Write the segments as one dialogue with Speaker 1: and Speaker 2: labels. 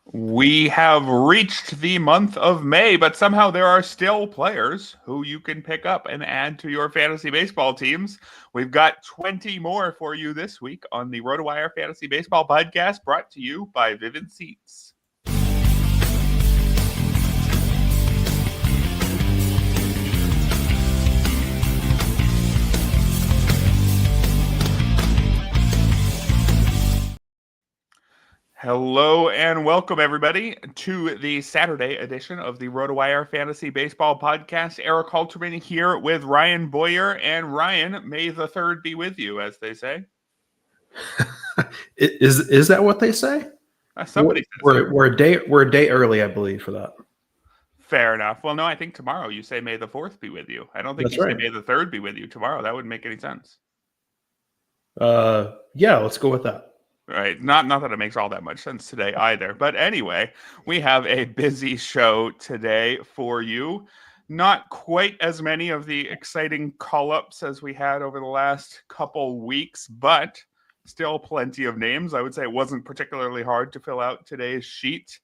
Speaker 1: We have reached the month of May, but somehow there are still players who you can pick up and add to your fantasy baseball teams. We've got 20 more for you this week on the RotoWire Fantasy Baseball Podcast, brought to you by Vivid Seats. Hello and welcome, everybody, to the Saturday edition of the RotoWire Fantasy Baseball Podcast. Erik Halterman here with Ryan Boyer. And Ryan, may the third be with you, as they say.
Speaker 2: Is that what they say?
Speaker 1: Somebody says
Speaker 2: we're a day early, I believe, for that.
Speaker 1: Fair enough. Well, no, I think tomorrow you say may the 4th be with you. I don't think say may the 3rd be with you tomorrow. That wouldn't make any sense.
Speaker 2: Yeah, let's go with that.
Speaker 1: Right. Not that it makes all that much sense today either. But anyway, we have a busy show today for you. Not quite as many of the exciting call-ups as we had over the last couple weeks, but still plenty of names. I would say it wasn't particularly hard to fill out today's sheet.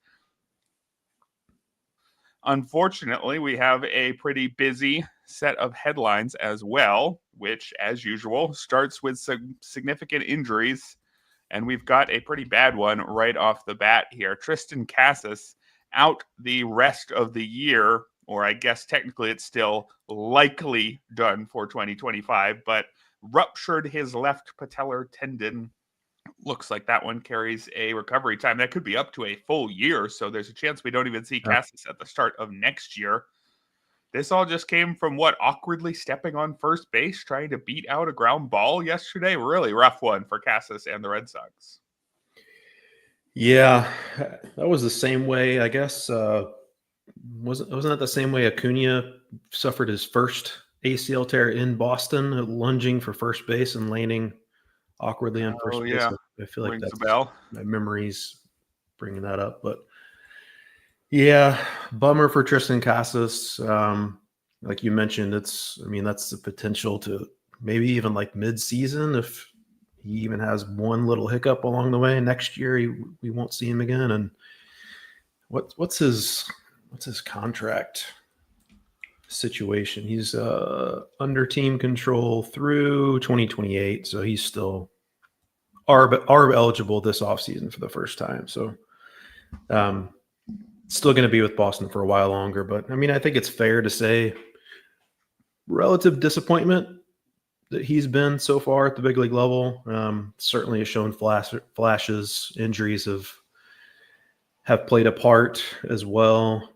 Speaker 1: Unfortunately, we have a pretty busy set of headlines as well, which, as usual, starts with some significant injuries. And we've got a pretty bad one right off the bat here. Triston Casas out the rest of the year, or I guess technically it's still likely done for 2025, but ruptured his left patellar tendon. Looks like that one carries a recovery time that could be up to a full year. So there's a chance we don't even see Casas at the start of next year. This all just came from awkwardly stepping on first base, trying to beat out a ground ball yesterday. Really rough one for Casas and the Red Sox.
Speaker 2: Yeah, that was the same way, I guess. Wasn't that the same way Acuna suffered his first ACL tear in Boston, lunging for first base and landing awkwardly on first base?
Speaker 1: Yeah.
Speaker 2: I feel like
Speaker 1: Rings
Speaker 2: that's
Speaker 1: a bell.
Speaker 2: My memories bringing that up, but yeah, bummer for Triston Casas. Like you mentioned, that's the potential to maybe even like mid-season if he even has one little hiccup along the way. Next year, we won't see him again. And what's his contract situation? He's under team control through 2028, so he's still ARB eligible this offseason for the first time. So still going to be with Boston for a while longer. But I think it's fair to say relative disappointment that he's been so far at the big league level. Certainly has shown flashes. Injuries have played a part as well.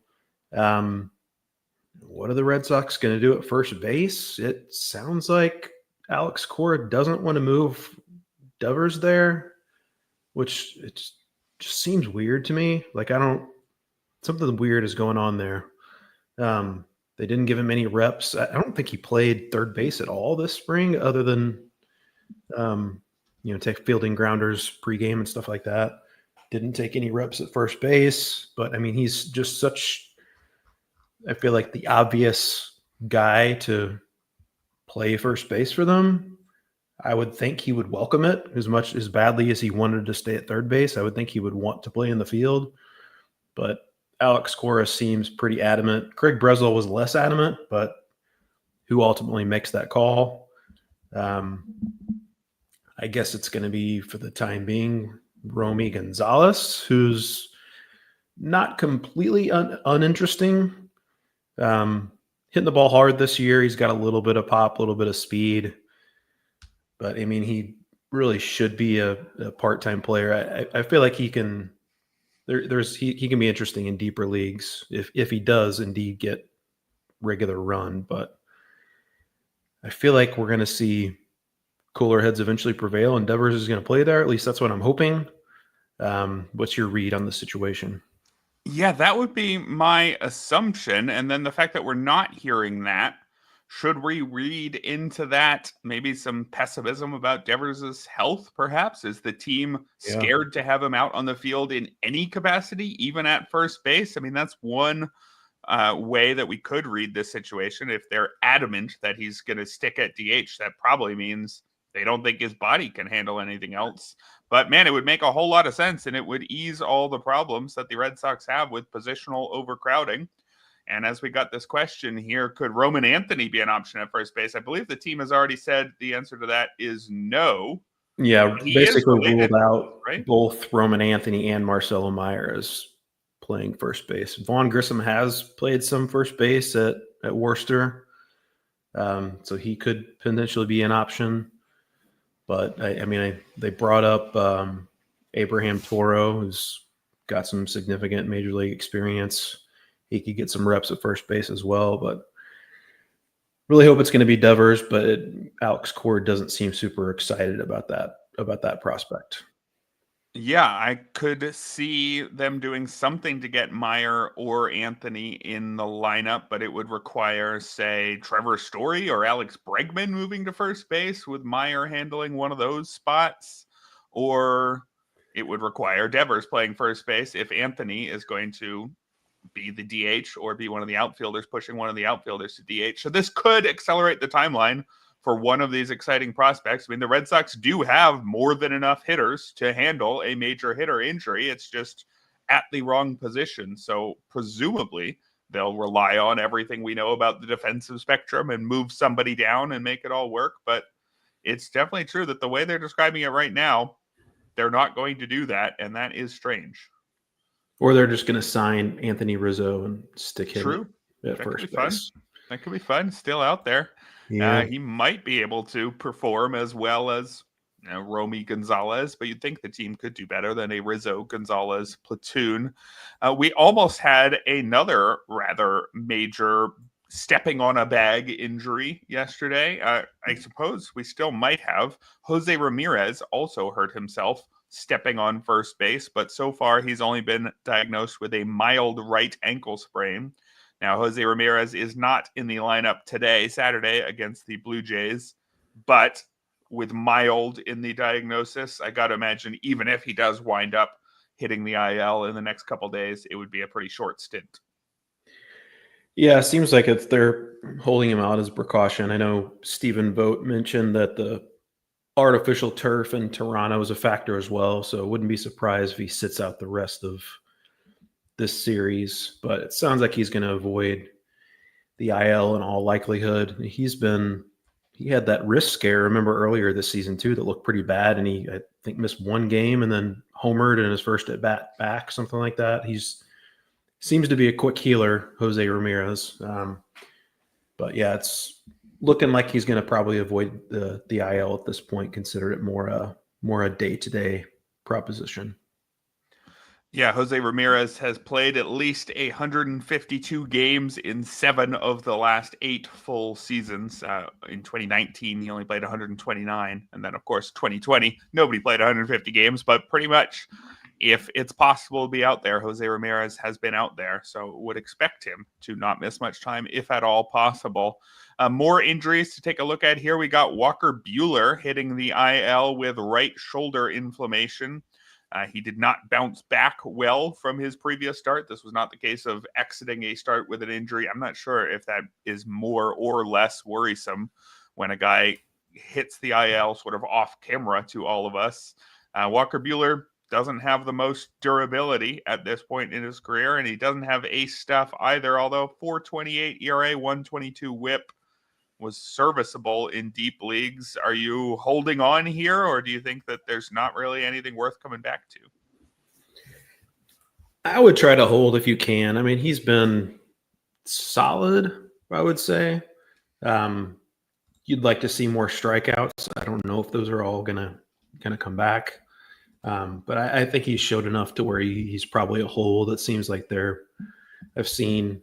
Speaker 2: What are the Red Sox going to do at first base? It sounds like Alex Cora doesn't want to move Devers there, which it just seems weird to me. Like something weird is going on there. They didn't give him any reps. I don't think he played third base at all this spring, other than take fielding grounders pregame and stuff like that. Didn't take any reps at first base, but he's just such, I feel like, the obvious guy to play first base for them. I would think he would welcome it as badly as he wanted to stay at third base. I would think he would want to play in the field, but Alex Cora seems pretty adamant. Craig Breslow was less adamant, but who ultimately makes that call? I guess it's going to be, for the time being, Romy Gonzalez, who's not completely uninteresting. Hitting the ball hard this year. He's got a little bit of pop, a little bit of speed. But, he really should be a part-time player. I feel like he can he can be interesting in deeper leagues if he does indeed get regular run. But I feel like we're going to see cooler heads eventually prevail, and Devers is going to play there. At least that's what I'm hoping. What's your read on the situation?
Speaker 1: Yeah, that would be my assumption. And then the fact that we're not hearing that, should we read into that maybe some pessimism about Devers' health, perhaps? Is the team scared to have him out on the field in any capacity, even at first base? That's one way that we could read this situation. If they're adamant that he's going to stick at DH, that probably means they don't think his body can handle anything else. But man, it would make a whole lot of sense, and it would ease all the problems that the Red Sox have with positional overcrowding. And as we got this question here, could Roman Anthony be an option at first base? I believe the team has already said the answer to that is no.
Speaker 2: Yeah,
Speaker 1: He is
Speaker 2: basically
Speaker 1: related,
Speaker 2: ruled out
Speaker 1: right?
Speaker 2: both Roman Anthony and Marcelo Meyer as playing first base. Vaughn Grissom has played some first base at Worcester, so he could potentially be an option. But they brought up Abraham Toro, who's got some significant major league experience. He could get some reps at first base as well, but really hope it's going to be Devers. But Alex Cord doesn't seem super excited about that prospect.
Speaker 1: Yeah, I could see them doing something to get Meyer or Anthony in the lineup, but it would require, say, Trevor Story or Alex Bregman moving to first base with Meyer handling one of those spots, or it would require Devers playing first base if Anthony is going to be the DH or be one of the outfielders pushing one of the outfielders to DH. So this could accelerate the timeline for one of these exciting prospects. I mean, the Red Sox do have more than enough hitters to handle a major hitter injury. It's just at the wrong position. So presumably they'll rely on everything we know about the defensive spectrum and move somebody down and make it all work. But it's definitely true that the way they're describing it right now, they're not going to do that. And that is strange.
Speaker 2: Or they're just going to sign Anthony Rizzo and stick him
Speaker 1: True.
Speaker 2: at
Speaker 1: That
Speaker 2: first
Speaker 1: could be fun.
Speaker 2: base.
Speaker 1: That could be fun. Still out there.
Speaker 2: Yeah.
Speaker 1: He might be able to perform as well as Romy Gonzalez, but you'd think the team could do better than a Rizzo Gonzalez platoon. We almost had another rather major stepping on a bag injury yesterday. I suppose we still might have. Jose Ramirez also hurt himself stepping on first base, but so far he's only been diagnosed with a mild right ankle sprain. Now, Jose Ramirez is not in the lineup today, Saturday, against the Blue Jays, but with mild in the diagnosis, I got to imagine even if he does wind up hitting the IL in the next couple of days, it would be a pretty short stint.
Speaker 2: Yeah, it seems like they're holding him out as precaution. I know Stephen Vogt mentioned that the artificial turf in Toronto is a factor as well, so I wouldn't be surprised if he sits out the rest of this series. But it sounds like he's going to avoid the IL in all likelihood. He had that wrist scare, remember, earlier this season too, that looked pretty bad, and he, I think, missed one game and then homered in his first at bat back, something like that. Seems to be a quick healer, Jose Ramirez. But yeah, it's looking like he's going to probably avoid the IL at this point, consider it more a day-to-day proposition.
Speaker 1: Yeah, Jose Ramirez has played at least 152 games in 7 of the last 8 full seasons. In 2019, he only played 129. And then, of course, 2020, nobody played 150 games, but pretty much if it's possible to be out there, Jose Ramirez has been out there. So would expect him to not miss much time, if at all possible. More injuries to take a look at here. We got Walker Buehler hitting the IL with right shoulder inflammation. He did not bounce back well from his previous start. This was not the case of exiting a start with an injury. I'm not sure if that is more or less worrisome when a guy hits the IL sort of off camera to all of us. Walker Buehler doesn't have the most durability at this point in his career, and he doesn't have ace stuff either, although 4.28 ERA, 1.22 whip was serviceable in deep leagues. Are you holding on here, or do you think that there's not really anything worth coming back to?
Speaker 2: I would try to hold if you can. I mean, he's been solid, I would say. You'd like to see more strikeouts. I don't know if those are all gonna come back. But I think he's showed enough to where he's probably a hold. It seems like I've seen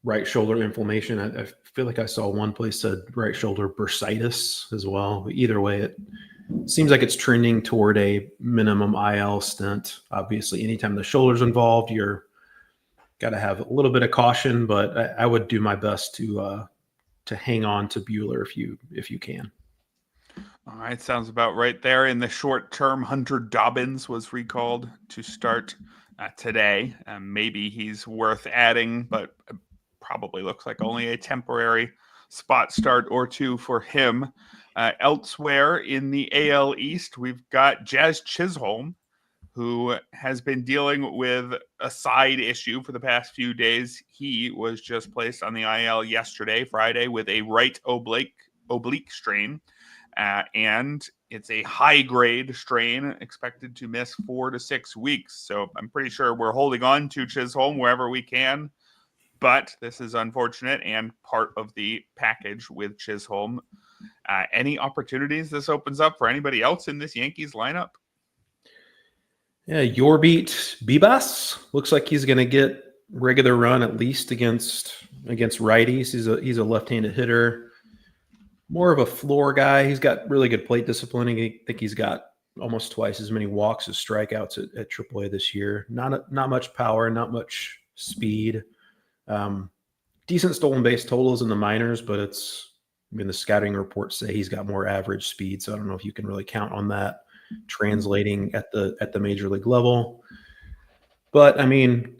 Speaker 2: right shoulder inflammation. I feel like I saw one place said right shoulder bursitis as well. Either way, it seems like it's trending toward a minimum IL stint. Obviously, anytime the shoulder's involved, you're got to have a little bit of caution. But I would do my best to hang on to Buehler if you can.
Speaker 1: All right, sounds about right there. In the short term, Hunter Dobbins was recalled to start today. Maybe he's worth adding, but probably looks like only a temporary spot start or two for him. Elsewhere in the AL East, we've got Jazz Chisholm, who has been dealing with a side issue for the past few days. He was just placed on the IL yesterday, Friday, with a right oblique strain. And it's a high-grade strain, expected to miss 4 to 6 weeks. So I'm pretty sure we're holding on to Chisholm wherever we can. But this is unfortunate and part of the package with Chisholm. Any opportunities this opens up for anybody else in this Yankees lineup?
Speaker 2: Yeah, Yorbeat Bibas looks like he's going to get regular run at least against righties. He's a left-handed hitter, more of a floor guy. He's got really good plate discipline. I think he's got almost twice as many walks as strikeouts at AAA this year. Not much power, not much speed. Decent stolen base totals in the minors, but the scouting reports say he's got more average speed. So I don't know if you can really count on that translating at the major league level. But I mean,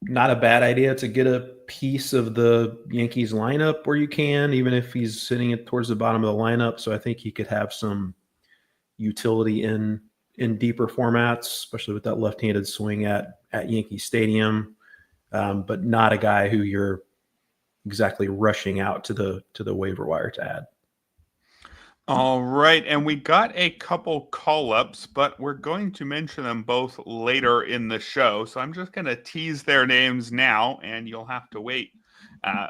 Speaker 2: not a bad idea to get a piece of the Yankees lineup where you can, even if he's sitting towards the bottom of the lineup. So I think he could have some utility in deeper formats, especially with that left-handed swing at Yankee Stadium. But not a guy who you're exactly rushing out to the waiver wire to add.
Speaker 1: All right, and we got a couple call-ups, but we're going to mention them both later in the show. So I'm just going to tease their names now, and you'll have to wait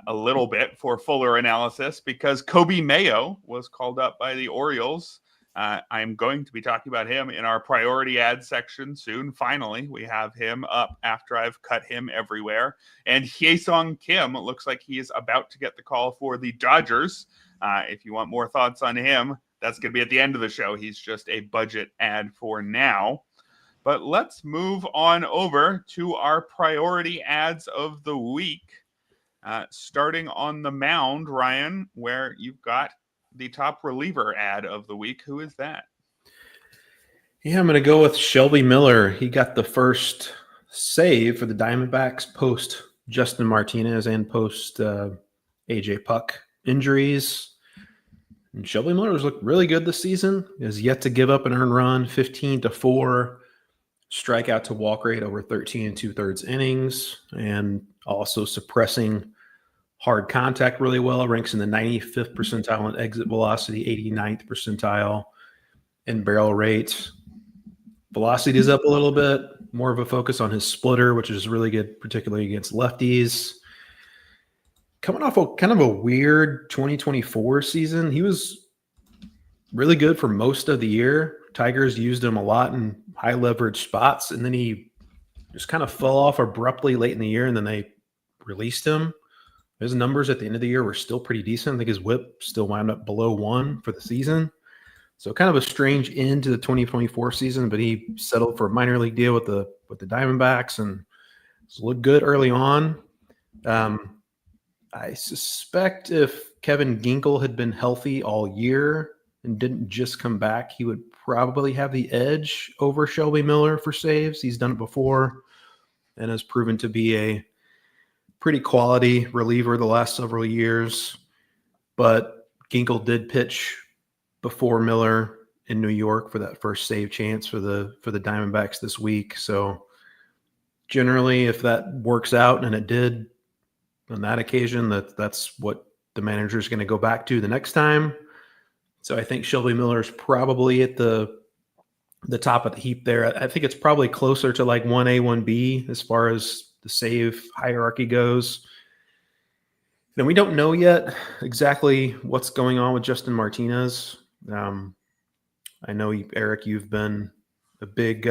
Speaker 1: a little bit for fuller analysis because Coby Mayo was called up by the Orioles. I'm going to be talking about him in our priority ad section soon. Finally, we have him up after I've cut him everywhere. And Hye-Sung Kim looks like he is about to get the call for the Dodgers. If you want more thoughts on him, that's going to be at the end of the show. He's just a budget ad for now. But let's move on over to our priority ads of the week. Starting on the mound, Ryan, where you've got the top reliever ad of the week. Who is that?
Speaker 2: Yeah, I'm going to go with Shelby Miller. He got the first save for the Diamondbacks post Justin Martinez and post AJ Puck injuries. And Shelby Miller's looked really good this season. He has yet to give up an earned run, 15-4, strikeout to walk rate over 13 2/3 innings, and also suppressing hard contact really well. Ranks in the 95th percentile in exit velocity, 89th percentile in barrel rate. Velocity is up a little bit, more of a focus on his splitter, which is really good, particularly against lefties. Coming off kind of a weird 2024 season, he was really good for most of the year. Tigers used him a lot in high leverage spots, and then he just kind of fell off abruptly late in the year, and then they released him. His numbers at the end of the year were still pretty decent. I think his whip still wound up below 1 for the season. So kind of a strange end to the 2024 season, but he settled for a minor league deal with the Diamondbacks and looked good early on. I suspect if Kevin Ginkel had been healthy all year and didn't just come back, he would probably have the edge over Shelby Miller for saves. He's done it before and has proven to be a pretty quality reliever the last several years. But Ginkel did pitch before Miller in New York for that first save chance for the Diamondbacks this week. So generally, if that works out, and it did on that occasion, that's what the manager is going to go back to the next time. So I think Shelby Miller is probably at the top of the heap there. I think it's probably closer to like 1A, 1B as far as the save hierarchy goes. Then we don't know yet exactly what's going on with Justin Martinez. I know, Erik, you've been a big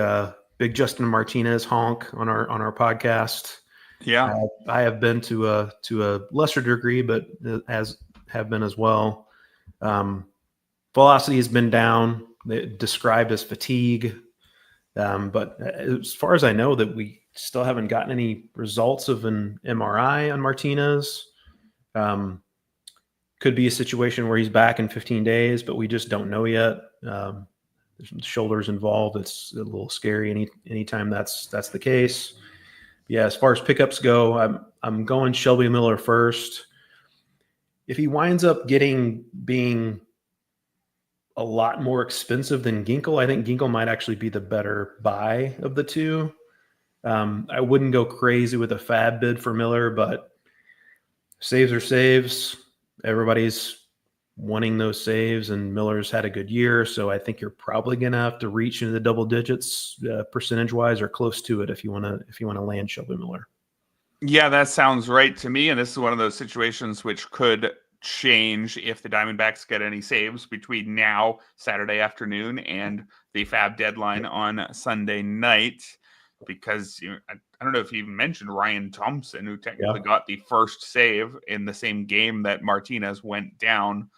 Speaker 2: Justin Martinez honk on our podcast.
Speaker 1: Yeah,
Speaker 2: I have been to a lesser degree, but have been as well. Velocity has been down, described as fatigue. But as far as I know, that we still haven't gotten any results of an MRI on Martinez. Could be a situation where he's back in 15 days, but we just don't know yet. There's shoulders involved. It's a little scary anytime that's the case. Yeah, as far as pickups go, I'm going Shelby Miller first. If he winds up being a lot more expensive than Ginkel. I think Ginkel might actually be the better buy of the two. I wouldn't go crazy with a fab bid for Miller, but saves are saves. Everybody's wanting those saves, and Miller's had a good year, so I think you're probably going to have to reach into the double digits percentage-wise or close to it if you want to land Shelby Miller.
Speaker 1: Yeah, that sounds right to me. And this is one of those situations which could change if the Diamondbacks get any saves between now, Saturday afternoon, and the fab deadline on Sunday night. Because I don't know if you even mentioned Ryan Thompson, who technically got the first save in the same game that Martinez went down.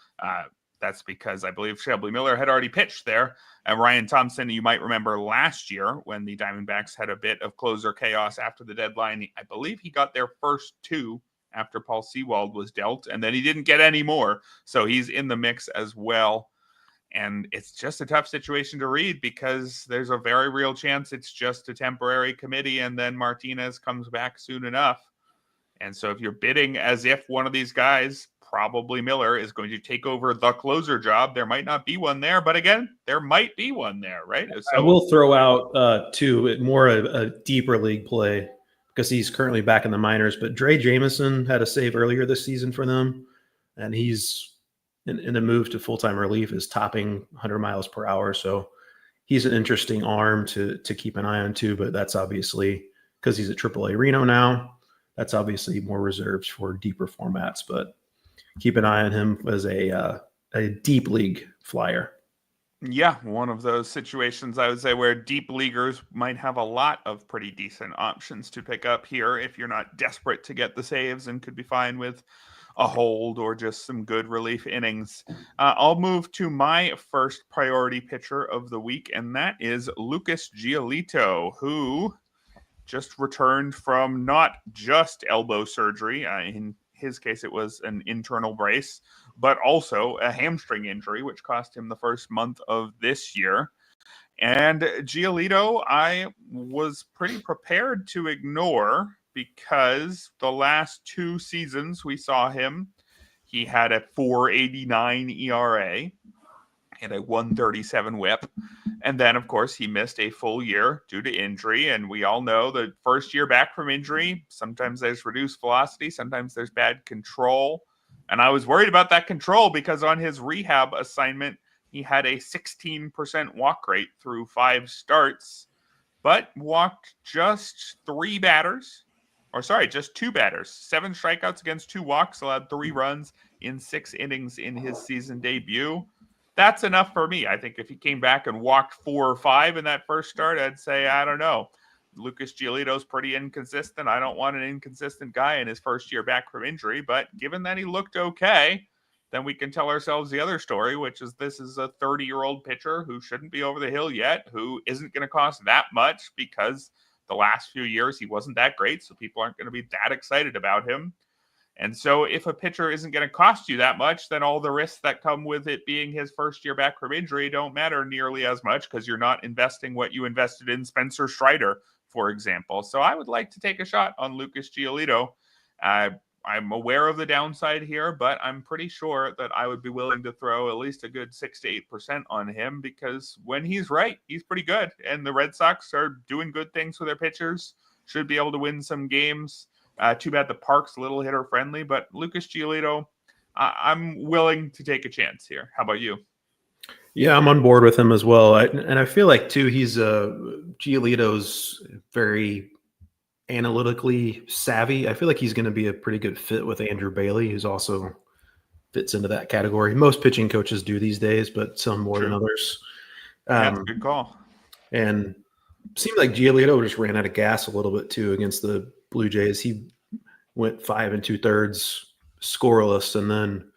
Speaker 1: That's because I believe Shelby Miller had already pitched there. And Ryan Thompson, you might remember last year when the Diamondbacks had a bit of closer chaos after the deadline. I believe he got their first two after Paul Sewald was dealt, and then he didn't get any more. So he's in the mix as well. And it's just a tough situation to read because there's a very real chance it's just a temporary committee and then Martinez comes back soon enough. And so if you're bidding as if one of these guys, probably Miller, is going to take over the closer job, there might not be one there. But again, there might be one there, right?
Speaker 2: So I will throw out, too, more a deeper league play because he's currently back in the minors. But Dre Jameson had a save earlier this season for them, and he's in the move to full-time relief is topping 100 miles per hour. So he's an interesting arm to keep an eye on, too. But that's obviously because he's at AAA Reno now. That's obviously more reserved for deeper formats, but keep an eye on him as a deep league flyer.
Speaker 1: Yeah, one of those situations I would say where deep leaguers might have a lot of pretty decent options to pick up here if you're not desperate to get the saves and could be fine with a hold or just some good relief innings. I'll move to my first priority pitcher of the week, and that is Lucas Giolito, who just returned from not just elbow surgery. In his case, it was an internal brace, but also a hamstring injury, which cost him the first month of this year. And Giolito, I was pretty prepared to ignore because the last two seasons we saw him, he had a 4.89 ERA and a 137 whip. And then, of course, he missed a full year due to injury. And we all know the first year back from injury, sometimes there's reduced velocity, sometimes there's bad control. And I was worried about that control because on his rehab assignment, he had a 16% walk rate through 5 starts, but walked just 2 batters. 7 strikeouts against 2 walks, allowed 3 runs in 6 innings in his season debut. That's enough for me. I think if he came back and walked 4 or 5 in that first start, I'd say, I don't know. Lucas Giolito's pretty inconsistent. I don't want an inconsistent guy in his first year back from injury, but given that he looked okay, then we can tell ourselves the other story, which is this is a 30-year-old pitcher who shouldn't be over the hill yet, who isn't going to cost that much because the last few years he wasn't that great, so people aren't going to be that excited about him. And so if a pitcher isn't going to cost you that much, then all the risks that come with it being his first year back from injury don't matter nearly as much because you're not investing what you invested in Spencer Strider, for example. So I would like to take a shot on Lucas Giolito. I'm aware of the downside here, but I'm pretty sure that I would be willing to throw at least a good 6 to 8% on him because when he's right, he's pretty good. And the Red Sox are doing good things with their pitchers, should be able to win some games. Too bad the park's a little hitter friendly, but Lucas Giolito, I'm willing to take a chance here. How about you?
Speaker 2: Yeah, I'm on board with him as well. And I feel like, too, Giolito's very analytically savvy. I feel like he's going to be a pretty good fit with Andrew Bailey, who's also fits into that category. Most pitching coaches do these days, but some more than others.
Speaker 1: That's a good call.
Speaker 2: And it seemed like Giolito just ran out of gas a little bit, too, against the Blue Jays. He went 5 2/3 scoreless, and then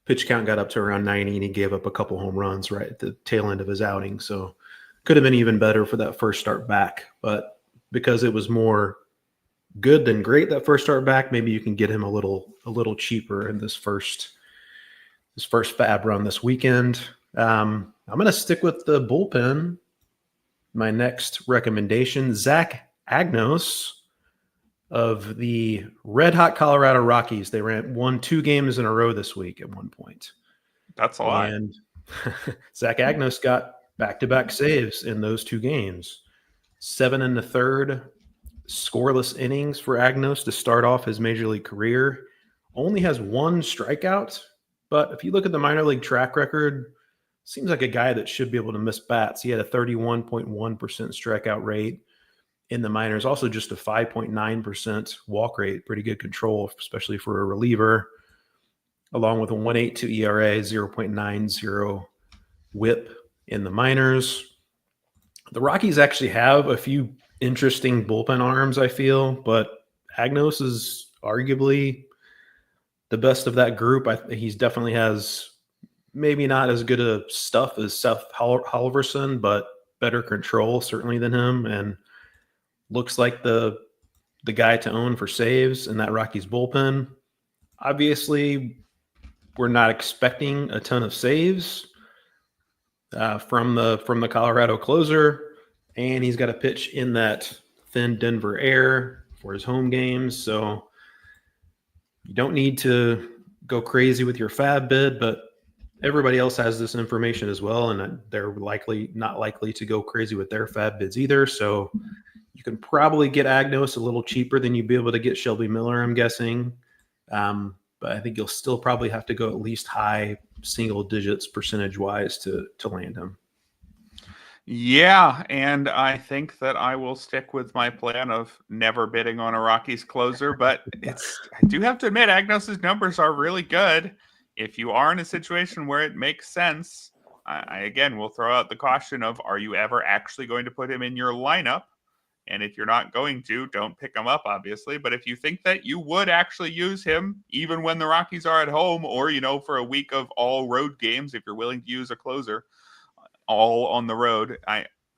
Speaker 2: pitch count got up to around 90, and he gave up a couple home runs right at the tail end of his outing. So could have been even better for that first start back. But because it was more good than great that first start back, maybe you can get him a little cheaper in this first fab run this weekend. I'm going to stick with the bullpen. My next recommendation, Zach Agnos of the Red Hot Colorado Rockies. They won 2 games in a row this week at one point.
Speaker 1: That's a lot.
Speaker 2: And Zach Agnos got back-to-back saves in those 2 games. 7 in the third, scoreless innings for Agnos to start off his major league career. Only has 1 strikeout, but if you look at the minor league track record, seems like a guy that should be able to miss bats. He had a 31.1% strikeout rate in the minors, also just a 5.9% walk rate. Pretty good control, especially for a reliever, along with a 1.82 ERA, 0.90 whip in the minors. The Rockies actually have a few interesting bullpen arms, I feel, but Agnos is arguably the best of that group. He definitely has maybe not as good a stuff as Seth Halverson, but better control certainly than him, and looks like the guy to own for saves in that Rockies bullpen. Obviously, we're not expecting a ton of saves from the Colorado closer, and he's got to pitch in that thin Denver air for his home games, so you don't need to go crazy with your fab bid, but everybody else has this information as well, and they're not likely to go crazy with their fab bids either. So you can probably get Agnos a little cheaper than you'd be able to get Shelby Miller, I'm guessing. But I think you'll still probably have to go at least high single digits percentage-wise to land him.
Speaker 1: Yeah, and I think that I will stick with my plan of never bidding on a Rockies closer, but I do have to admit, Agnos's numbers are really good. If you are in a situation where it makes sense, I again will throw out the caution of, are you ever actually going to put him in your lineup? And if you're not going to, don't pick him up, obviously. But if you think that you would actually use him, even when the Rockies are at home, or, for a week of all road games, if you're willing to use a closer, all on the road,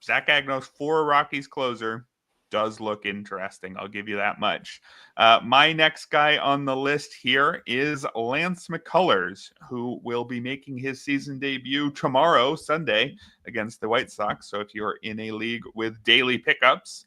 Speaker 1: Zach Agnos for a Rockies closer does look interesting. I'll give you that much. My next guy on the list here is Lance McCullers, who will be making his season debut tomorrow, Sunday, against the White Sox. So if you're in a league with daily pickups,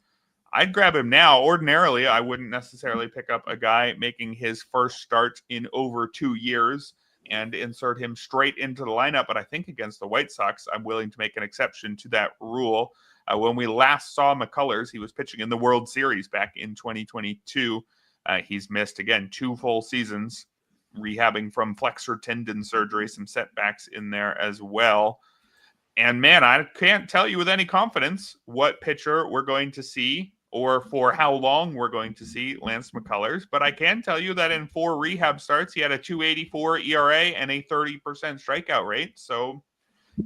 Speaker 1: I'd grab him now. Ordinarily, I wouldn't necessarily pick up a guy making his first start in over 2 years and insert him straight into the lineup. But I think against the White Sox, I'm willing to make an exception to that rule. When we last saw McCullers, he was pitching in the World Series back in 2022. He's missed, again, 2 full seasons, rehabbing from flexor tendon surgery, some setbacks in there as well. And man, I can't tell you with any confidence what pitcher we're going to see or for how long we're going to see Lance McCullers. But I can tell you that in 4 rehab starts, he had a 2.84 ERA and a 30% strikeout rate. So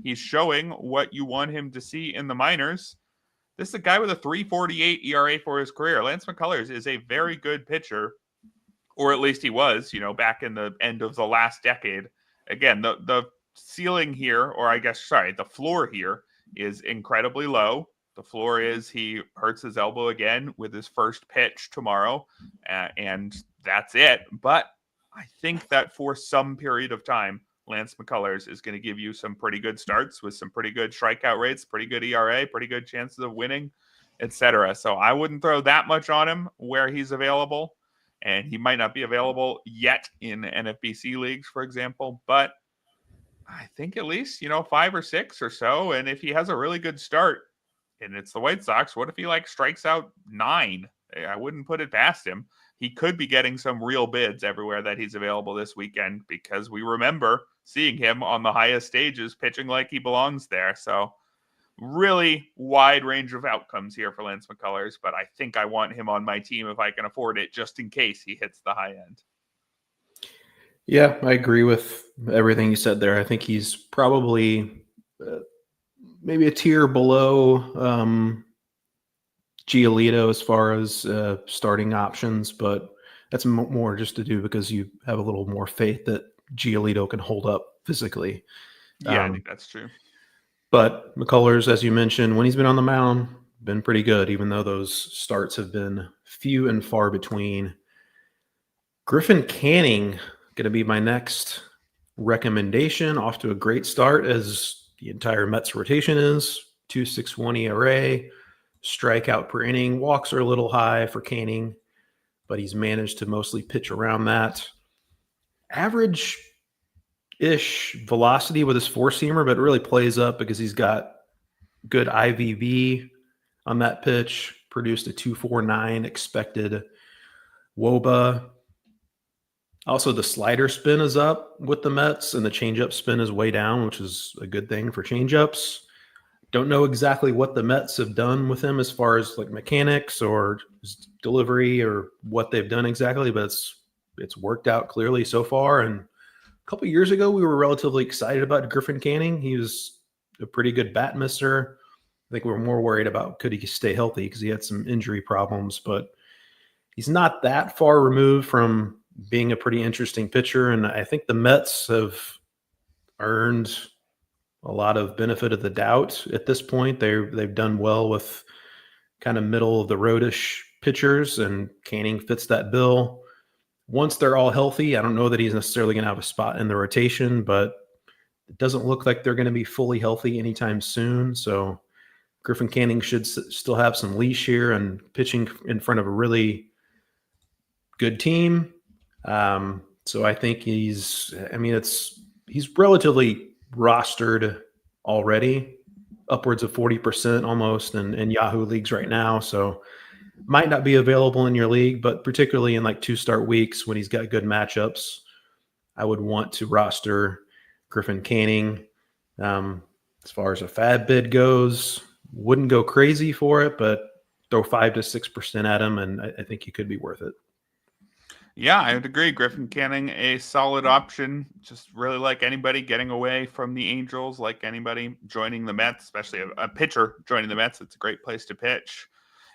Speaker 1: he's showing what you want him to see in the minors. This is a guy with a 3.48 ERA for his career. Lance McCullers is a very good pitcher, or at least he was, back in the end of the last decade. Again, the ceiling here, or the floor here is incredibly low. The floor is he hurts his elbow again with his first pitch tomorrow, and that's it. But I think that for some period of time, Lance McCullers is going to give you some pretty good starts with some pretty good strikeout rates, pretty good ERA, pretty good chances of winning, etc. So I wouldn't throw that much on him where he's available, and he might not be available yet in NFBC leagues, for example, but I think at least, 5 or 6 or so. And if he has a really good start and it's the White Sox, what if he strikes out 9? I wouldn't put it past him. He could be getting some real bids everywhere that he's available this weekend, because we remember seeing him on the highest stages pitching like he belongs there. So really wide range of outcomes here for Lance McCullers, but I think I want him on my team if I can afford it, just in case he hits the high end.
Speaker 2: Yeah, I agree with everything you said there. I think he's probably maybe a tier below Giolito as far as starting options, but that's more just to do because you have a little more faith that Giolito can hold up physically.
Speaker 1: Yeah, I think that's true.
Speaker 2: But McCullers, as you mentioned, when he's been on the mound, been pretty good, even though those starts have been few and far between. Griffin Canning going to be my next recommendation. Off to a great start, as the entire Mets rotation is. 2.61 ERA, strikeout per inning. Walks are a little high for Canning, but he's managed to mostly pitch around that. Average velocity with his four-seamer, but it really plays up because he's got good IVV on that pitch, produced a 2.49 expected WOBA. Also, the slider spin is up with the Mets, and the changeup spin is way down, which is a good thing for changeups. Don't know exactly what the Mets have done with him as far as like mechanics or delivery or what they've done exactly, but it's worked out clearly so far. And a couple of years ago, we were relatively excited about Griffin Canning. He was a pretty good bat misser. I think we were more worried about could he stay healthy because he had some injury problems, but he's not that far removed from being a pretty interesting pitcher. And I think the Mets have earned a lot of benefit of the doubt at this point. They've done well with kind of middle of the roadish pitchers, and Canning fits that bill. Once they're all healthy, I don't know that he's necessarily going to have a spot in the rotation, but it doesn't look like they're going to be fully healthy anytime soon. So Griffin Canning should still have some leash here and pitching in front of a really good team. So I think he's relatively rostered already, upwards of 40% almost in Yahoo leagues right now. So might not be available in your league, but particularly in like 2-start weeks when he's got good matchups, I would want to roster Griffin Canning. As far as a fab bid goes, wouldn't go crazy for it, but throw 5 to 6% at him, and I think he could be worth it.
Speaker 1: Yeah, I would agree. Griffin Canning, a solid option. Just really like anybody getting away from the Angels, like anybody joining the Mets, especially a pitcher joining the Mets. It's a great place to pitch.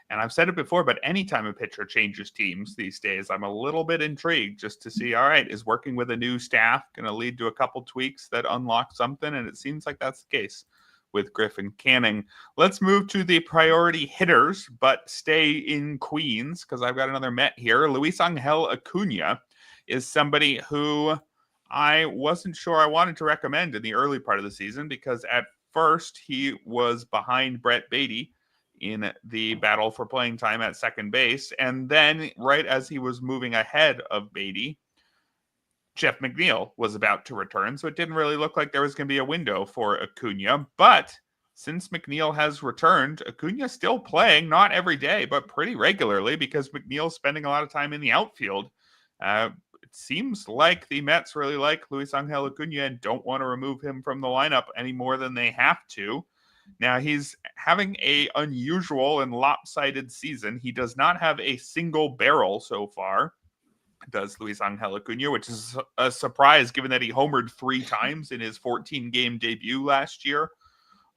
Speaker 1: And I've said it before, but anytime a pitcher changes teams these days, I'm a little bit intrigued just to see, all right, is working with a new staff going to lead to a couple tweaks that unlock something? And it seems like that's the case with Griffin Canning. Let's move to the priority hitters, but stay in Queens because I've got another Met here. Luisangel Acuna is somebody who I wasn't sure I wanted to recommend in the early part of the season because at first he was behind Brett Beatty in the battle for playing time at second base. And then right as he was moving ahead of Beatty, Jeff McNeil was about to return, so it didn't really look like there was going to be a window for Acuna. But since McNeil has returned, Acuna's still playing, not every day, but pretty regularly because McNeil's spending a lot of time in the outfield. It seems like the Mets really like Luisangel Acuna and don't want to remove him from the lineup any more than they have to. Now, he's having an unusual and lopsided season. He does not have a single barrel so far, does Luisangel Acuna, which is a surprise given that he homered 3 times in his 14-game debut last year.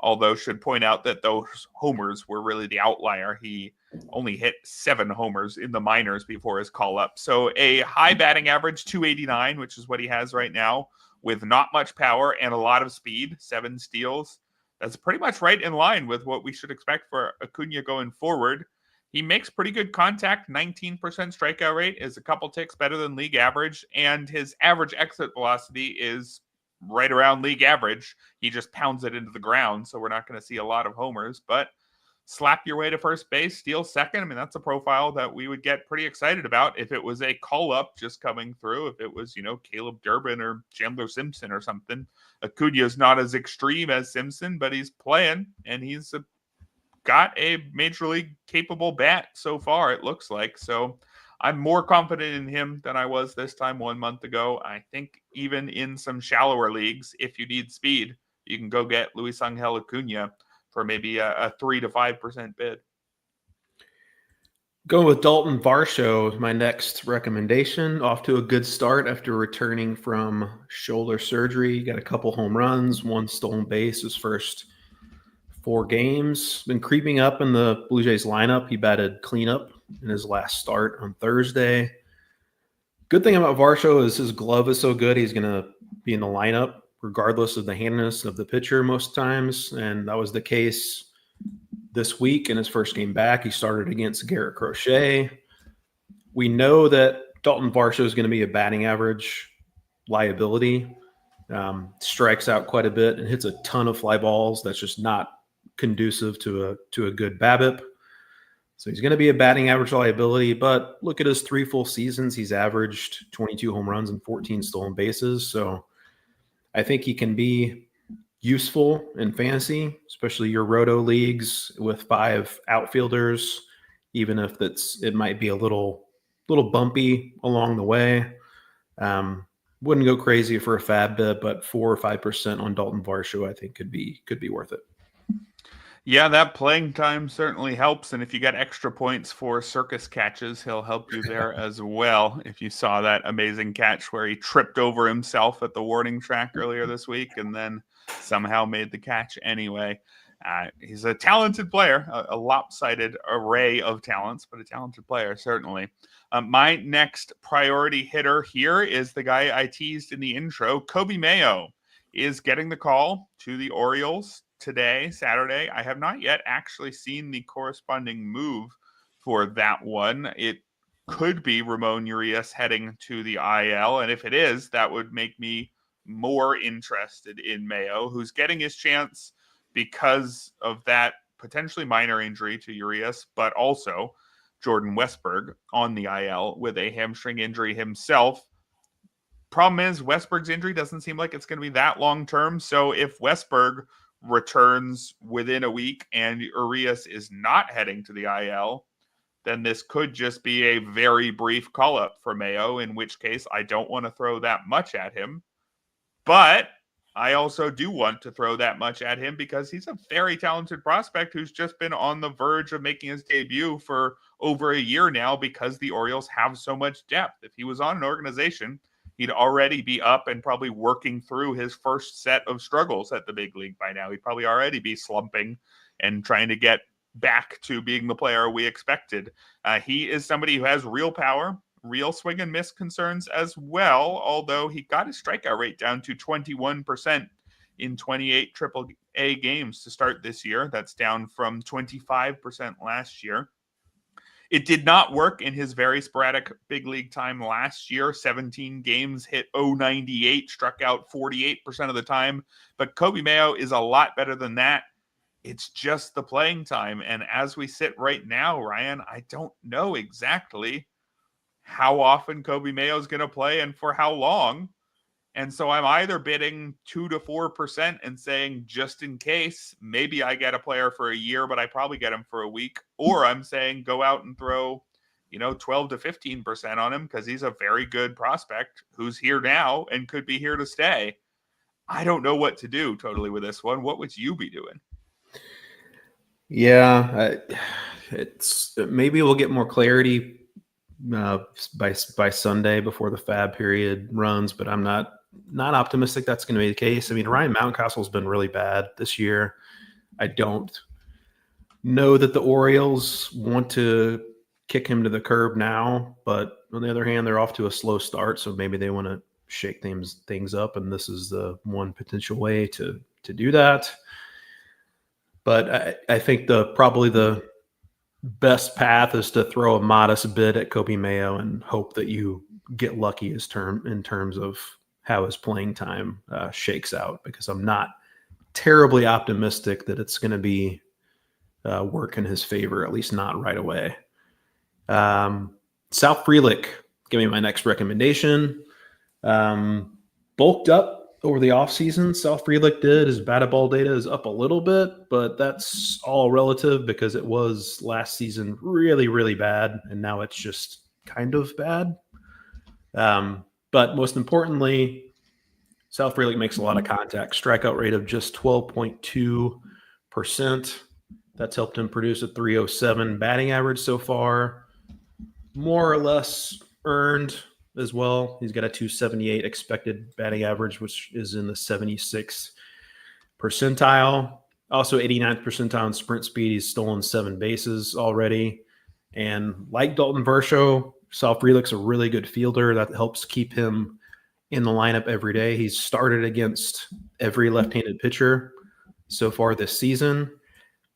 Speaker 1: Although should point out that those homers were really the outlier. He only hit 7 homers in the minors before his call-up. So a high batting average, 289, which is what he has right now, with not much power and a lot of speed, 7 steals. That's pretty much right in line with what we should expect for Acuna going forward. He makes pretty good contact. 19% strikeout rate is a couple ticks better than league average, and his average exit velocity is right around league average. He just pounds it into the ground, so we're not going to see a lot of homers, but slap your way to first base, steal second. I mean, that's a profile that we would get pretty excited about if it was a call-up just coming through, if it was, Caleb Durbin or Chandler Simpson or something. Acuna's not as extreme as Simpson, but he's playing, and he's got a major league capable bat so far, it looks like. So I'm more confident in him than I was this time 1 month ago. I think even in some shallower leagues, if you need speed, you can go get Luisangel Acuna for maybe a 3 to 5% bid.
Speaker 2: Going with Daulton Varsho, my next recommendation. Off to a good start after returning from shoulder surgery. Got a couple home runs, 1 stolen base his first 4 games. Been creeping up in the Blue Jays lineup. He batted cleanup in his last start on Thursday. Good thing about Varsho is his glove is so good. He's going to be in the lineup regardless of the handiness of the pitcher most times. And that was the case this week in his first game back. He started against Garrett Crochet. We know that Daulton Varsho is going to be a batting average liability. Strikes out quite a bit and hits a ton of fly balls. That's just not conducive to a good BABIP. So he's going to be a batting average liability, but look at his 3 full seasons. He's averaged 22 home runs and 14 stolen bases. So I think he can be useful in fantasy, especially your roto leagues with 5 outfielders, even if it might be a little bumpy along the way. Wouldn't go crazy for a fab bit, but 4 or 5% on Daulton Varsho, I think could be worth it.
Speaker 1: Yeah, that playing time certainly helps. And if you got extra points for circus catches, he'll help you there as well. If you saw that amazing catch where he tripped over himself at the warning track earlier this week and then somehow made the catch anyway. He's a talented player, a lopsided array of talents, but a talented player, certainly. My next priority hitter here is the guy I teased in the intro. Coby Mayo is getting the call to the Orioles today, Saturday. I have not yet actually seen the corresponding move for that one. It could be Ramon Urias heading to the IL, and if it is, that would make me more interested in Mayo, who's getting his chance because of that potentially minor injury to Urias, but also Jordan Westburg on the IL with a hamstring injury himself. Problem is, Westberg's injury doesn't seem like it's going to be that long term. So if Westberg returns within a week and Urias is not heading to the IL, then this could just be a very brief call up for Mayo, in which case I don't want to throw that much at him. But I also do want to throw that much at him because he's a very talented prospect who's just been on the verge of making his debut for over a year now because the Orioles have so much depth. If he was on an organization, he'd already be up and probably working through his first set of struggles at the big league by now. He'd probably already be slumping and trying to get back to being the player we expected. He is somebody who has real power, real swing and miss concerns as well, although he got his strikeout rate down to 21% in 28 AAA games to start this year. That's down from 25% last year. It did not work in his very sporadic big league time last year. 17 games, hit .098, struck out 48% of the time. But Coby Mayo is a lot better than that. It's just the playing time. And as we sit right now, Ryan, I don't know exactly how often Coby Mayo is going to play and for how long. And so I'm either bidding 2 to 4% and saying, just in case, maybe I get a player for a year, but I probably get him for a week. Or I'm saying go out and throw, 12 to 15% on him because he's a very good prospect who's here now and could be here to stay. I don't know what to do totally with this one. What would you be doing?
Speaker 2: Yeah, it's maybe we'll get more clarity by Sunday before the fab period runs, but I'm not optimistic that's going to be the case. I mean, Ryan Mountcastle's been really bad this year. I don't know that the Orioles want to kick him to the curb now, but on the other hand, they're off to a slow start, so maybe they want to shake things up, and this is the one potential way to do that. But I think probably the best path is to throw a modest bid at Coby Mayo and hope that you get lucky in terms of how his playing time shakes out, because I'm not terribly optimistic that it's going to be work in his favor, at least not right away. Sal Frelick, give me my next recommendation. Bulked up over the offseason. Sal Frelick did. His batted ball data is up a little bit, but that's all relative because it was last season really, really bad, and now it's just kind of bad. But most importantly, Sal Frelick makes a lot of contact. Strikeout rate of just 12.2%. That's helped him produce a 307 batting average so far. More or less earned as well. He's got a 278 expected batting average, which is in the 76th percentile. Also 89th percentile in sprint speed. He's stolen 7 bases already. And like Daulton Varsho, Sal Frelick's a really good fielder. That helps keep him in the lineup every day. He's started against every left-handed pitcher so far this season.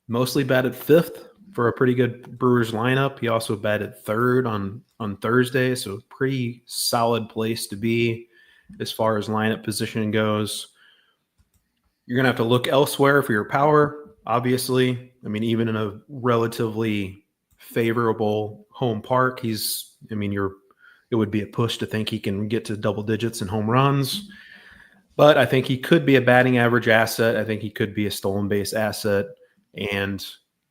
Speaker 2: Mostly batted 5th for a pretty good Brewers lineup. He also batted 3rd on Thursday, so pretty solid place to be as far as lineup position goes. You're going to have to look elsewhere for your power, obviously. I mean, even in a relatively favorable home park, it would be a push to think he can get to double digits in home runs. But I think he could be a batting average asset. I think he could be a stolen base asset and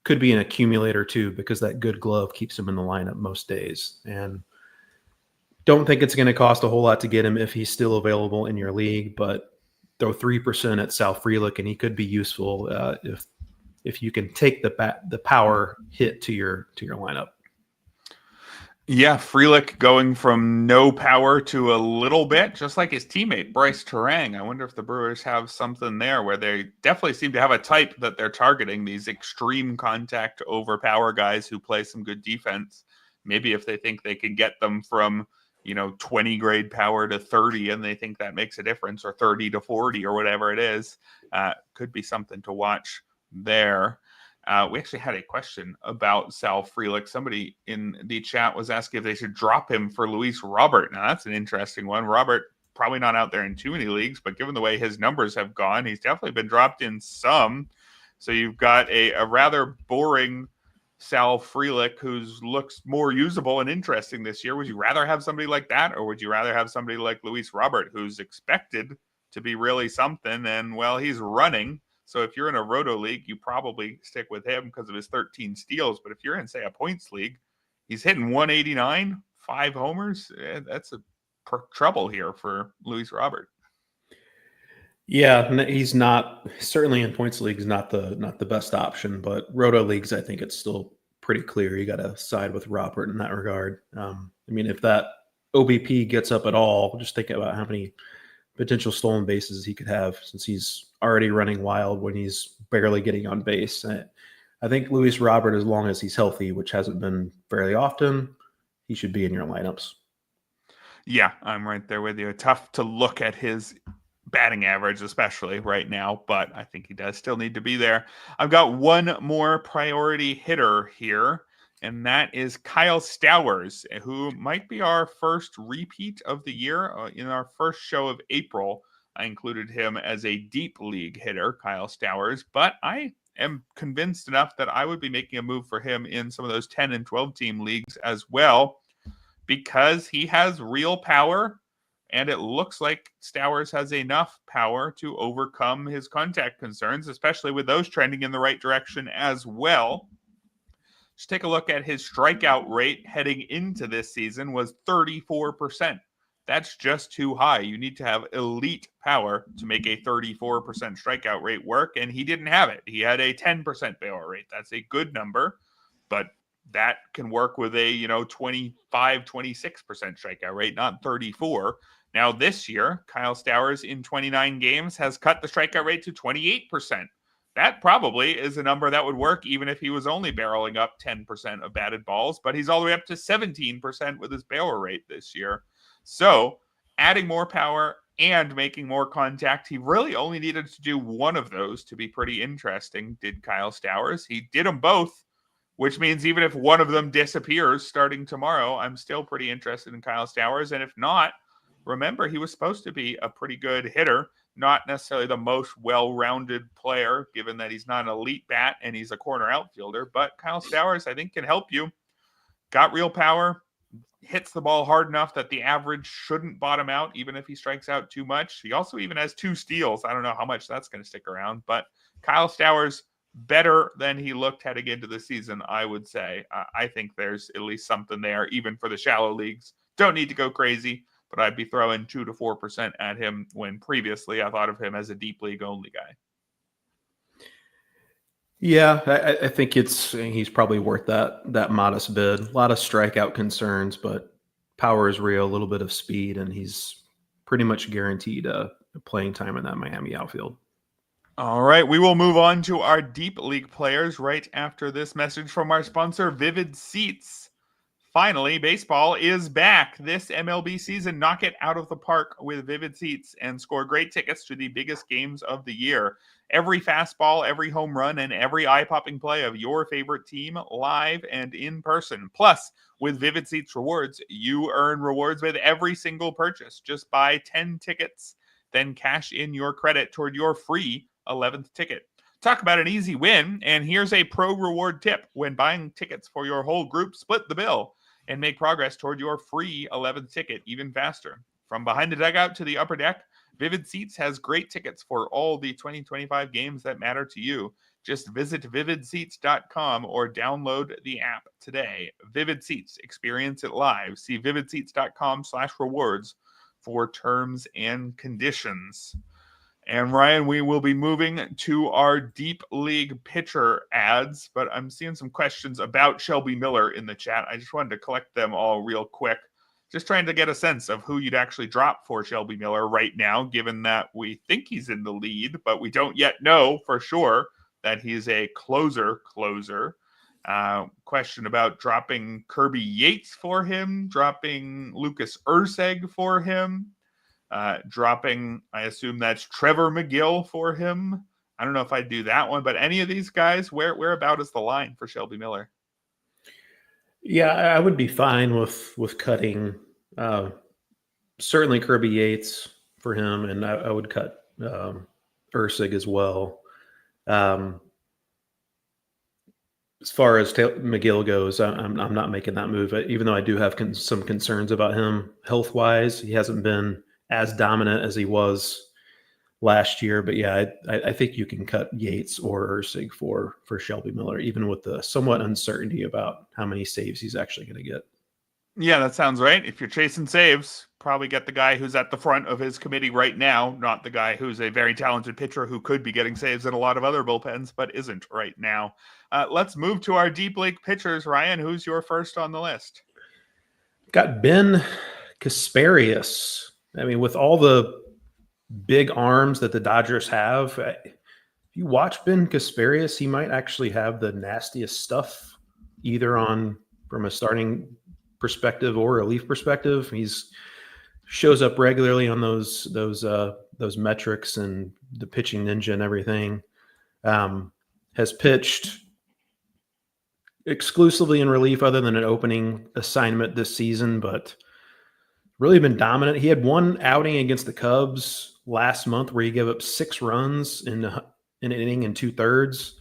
Speaker 2: could be an accumulator too, because that good glove keeps him in the lineup most days. And don't think it's going to cost a whole lot to get him if he's still available in your league, but throw 3% at Sal Frelick and he could be useful if you can take the power hit to your lineup.
Speaker 1: Yeah, Frelick going from no power to a little bit, just like his teammate Bryce Terang. I wonder if the Brewers have something there where they definitely seem to have a type that they're targeting, these extreme contact over power guys who play some good defense. Maybe if they think they can get them from 20 grade power to 30 and they think that makes a difference, or 30 to 40 or whatever it is, could be something to watch there. We actually had a question about Sal Frelick. Somebody in the chat was asking if they should drop him for Luis Robert. Now, that's an interesting one. Robert, probably not out there in too many leagues, but given the way his numbers have gone, he's definitely been dropped in some. So you've got a rather boring Sal Frelick who looks more usable and interesting this year. Would you rather have somebody like that, or would you rather have somebody like Luis Robert, who's expected to be really something, and, well, he's running? So if you're in a roto league, you probably stick with him because of his 13 steals. But if you're in, say, a points league, he's hitting 189, 5 homers. That's a trouble here for Luis Robert.
Speaker 2: Yeah, he's not, certainly in points leagues, not the best option, but roto leagues, I think it's still pretty clear. You got to side with Robert in that regard. I mean, if that OBP gets up at all, just think about how many potential stolen bases he could have, since he's already running wild when he's barely getting on base. I think Luis Robert, as long as he's healthy, which hasn't been very often, he should be in your lineups.
Speaker 1: Yeah, I'm right there with you. Tough to look at his batting average, especially right now, but I think he does still need to be there. I've got one more priority hitter here, and that is Kyle Stowers, who might be our first repeat of the year. In our first show of April, I included him as a deep league hitter, Kyle Stowers, but I am convinced enough that I would be making a move for him in some of those 10 and 12 team leagues as well, because he has real power, and it looks like Stowers has enough power to overcome his contact concerns, especially with those trending in the right direction as well. Just take a look at his strikeout rate heading into this season was 34%. That's just too high. You need to have elite power to make a 34% strikeout rate work, and he didn't have it. He had a 10% barrel rate. That's a good number, but that can work with a 25, 26% strikeout rate, not 34. Now this year, Kyle Stowers in 29 games has cut the strikeout rate to 28%. That probably is a number that would work even if he was only barreling up 10% of batted balls, but he's all the way up to 17% with his barrel rate this year. So adding more power and making more contact, he really only needed to do one of those to be pretty interesting, did Kyle Stowers. He did them both, which means even if one of them disappears starting tomorrow, I'm still pretty interested in Kyle Stowers. And if not, remember, he was supposed to be a pretty good hitter, not necessarily the most well-rounded player, given that he's not an elite bat and he's a corner outfielder. But Kyle Stowers, I think, can help you. Got real power, hits the ball hard enough that the average shouldn't bottom out, even if he strikes out too much. He also even has 2 steals. I don't know how much that's going to stick around, but Kyle Stowers, better than he looked heading into the season, I would say. I think there's at least something there, even for the shallow leagues. Don't need to go crazy, but I'd be throwing 2 to 4% at him when previously I thought of him as a deep league only guy.
Speaker 2: Yeah, I think he's probably worth that modest bid. A lot of strikeout concerns, but power is real, a little bit of speed, and he's pretty much guaranteed playing time in that Miami outfield.
Speaker 1: All right, we will move on to our deep league players right after this message from our sponsor, Vivid Seats. Finally, baseball is back this MLB season. Knock it out of the park with Vivid Seats and score great tickets to the biggest games of the year. Every fastball, every home run, and every eye-popping play of your favorite team live and in person. Plus, with Vivid Seats rewards, you earn rewards with every single purchase. Just buy 10 tickets, then cash in your credit toward your free 11th ticket. Talk about an easy win, and here's a pro reward tip. When buying tickets for your whole group, split the bill and make progress toward your free 11th ticket even faster. From behind the dugout to the upper deck, Vivid Seats has great tickets for all the 2025 games that matter to you. Just visit vividseats.com or download the app today. Vivid Seats, experience it live. See vividseats.com/rewards for terms and conditions. And Ryan, we will be moving to our deep league pitcher ads, but I'm seeing some questions about Shelby Miller in the chat. I just wanted to collect them all real quick. Just trying to get a sense of who you'd actually drop for Shelby Miller right now, given that we think he's in the lead, but we don't yet know for sure that he's a closer. Question about dropping Kirby Yates for him, dropping Lucas Erceg for him. Dropping, I assume that's Trevor McGill for him. I don't know if I'd do that one, but any of these guys, where about is the line for Shelby Miller?
Speaker 2: Yeah, I would be fine with cutting certainly Kirby Yates for him, and I would cut Erceg as well. As far as McGill goes, I'm not making that move, even though I do have some concerns about him health-wise. He hasn't been as dominant as he was last year. But yeah, I think you can cut Yates or Erceg for Shelby Miller, even with the somewhat uncertainty about how many saves he's actually going to get.
Speaker 1: Yeah, that sounds right. If you're chasing saves, probably get the guy who's at the front of his committee right now, not the guy who's a very talented pitcher who could be getting saves in a lot of other bullpens, but isn't right now. Let's move to our deep league pitchers. Ryan, who's your first on the list?
Speaker 2: Got Ben Kasparius. I mean, with all the big arms that the Dodgers have, if you watch Ben Kasparius, he might actually have the nastiest stuff, either from a starting perspective or a relief perspective. He's shows up regularly on those metrics and the pitching ninja and everything. Has pitched exclusively in relief other than an opening assignment this season, but really been dominant. He had one outing against the Cubs last month where he gave up 6 runs in an inning and 2/3.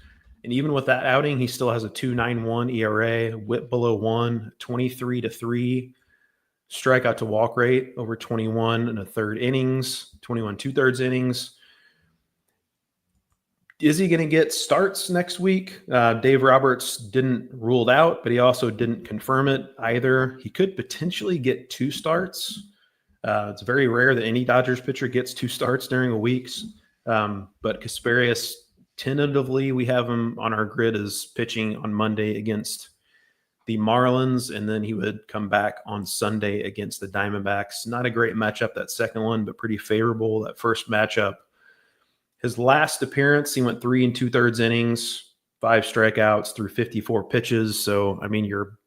Speaker 2: And even with that outing, he still has a 2.91 ERA, whip below 1, 23-3 strikeout to walk rate over 21 2/3 innings. Is he going to get starts next week? Dave Roberts didn't rule it out, but he also didn't confirm it either. He could potentially get 2 starts. It's very rare that any Dodgers pitcher gets 2 starts during a week. But Kasparius, tentatively, we have him on our grid as pitching on Monday against the Marlins, and then he would come back on Sunday against the Diamondbacks. Not a great matchup, that second one, but pretty favorable. That first matchup, his last appearance, he went 3 2/3 innings, 5 strikeouts through 54 pitches. So, I mean, you're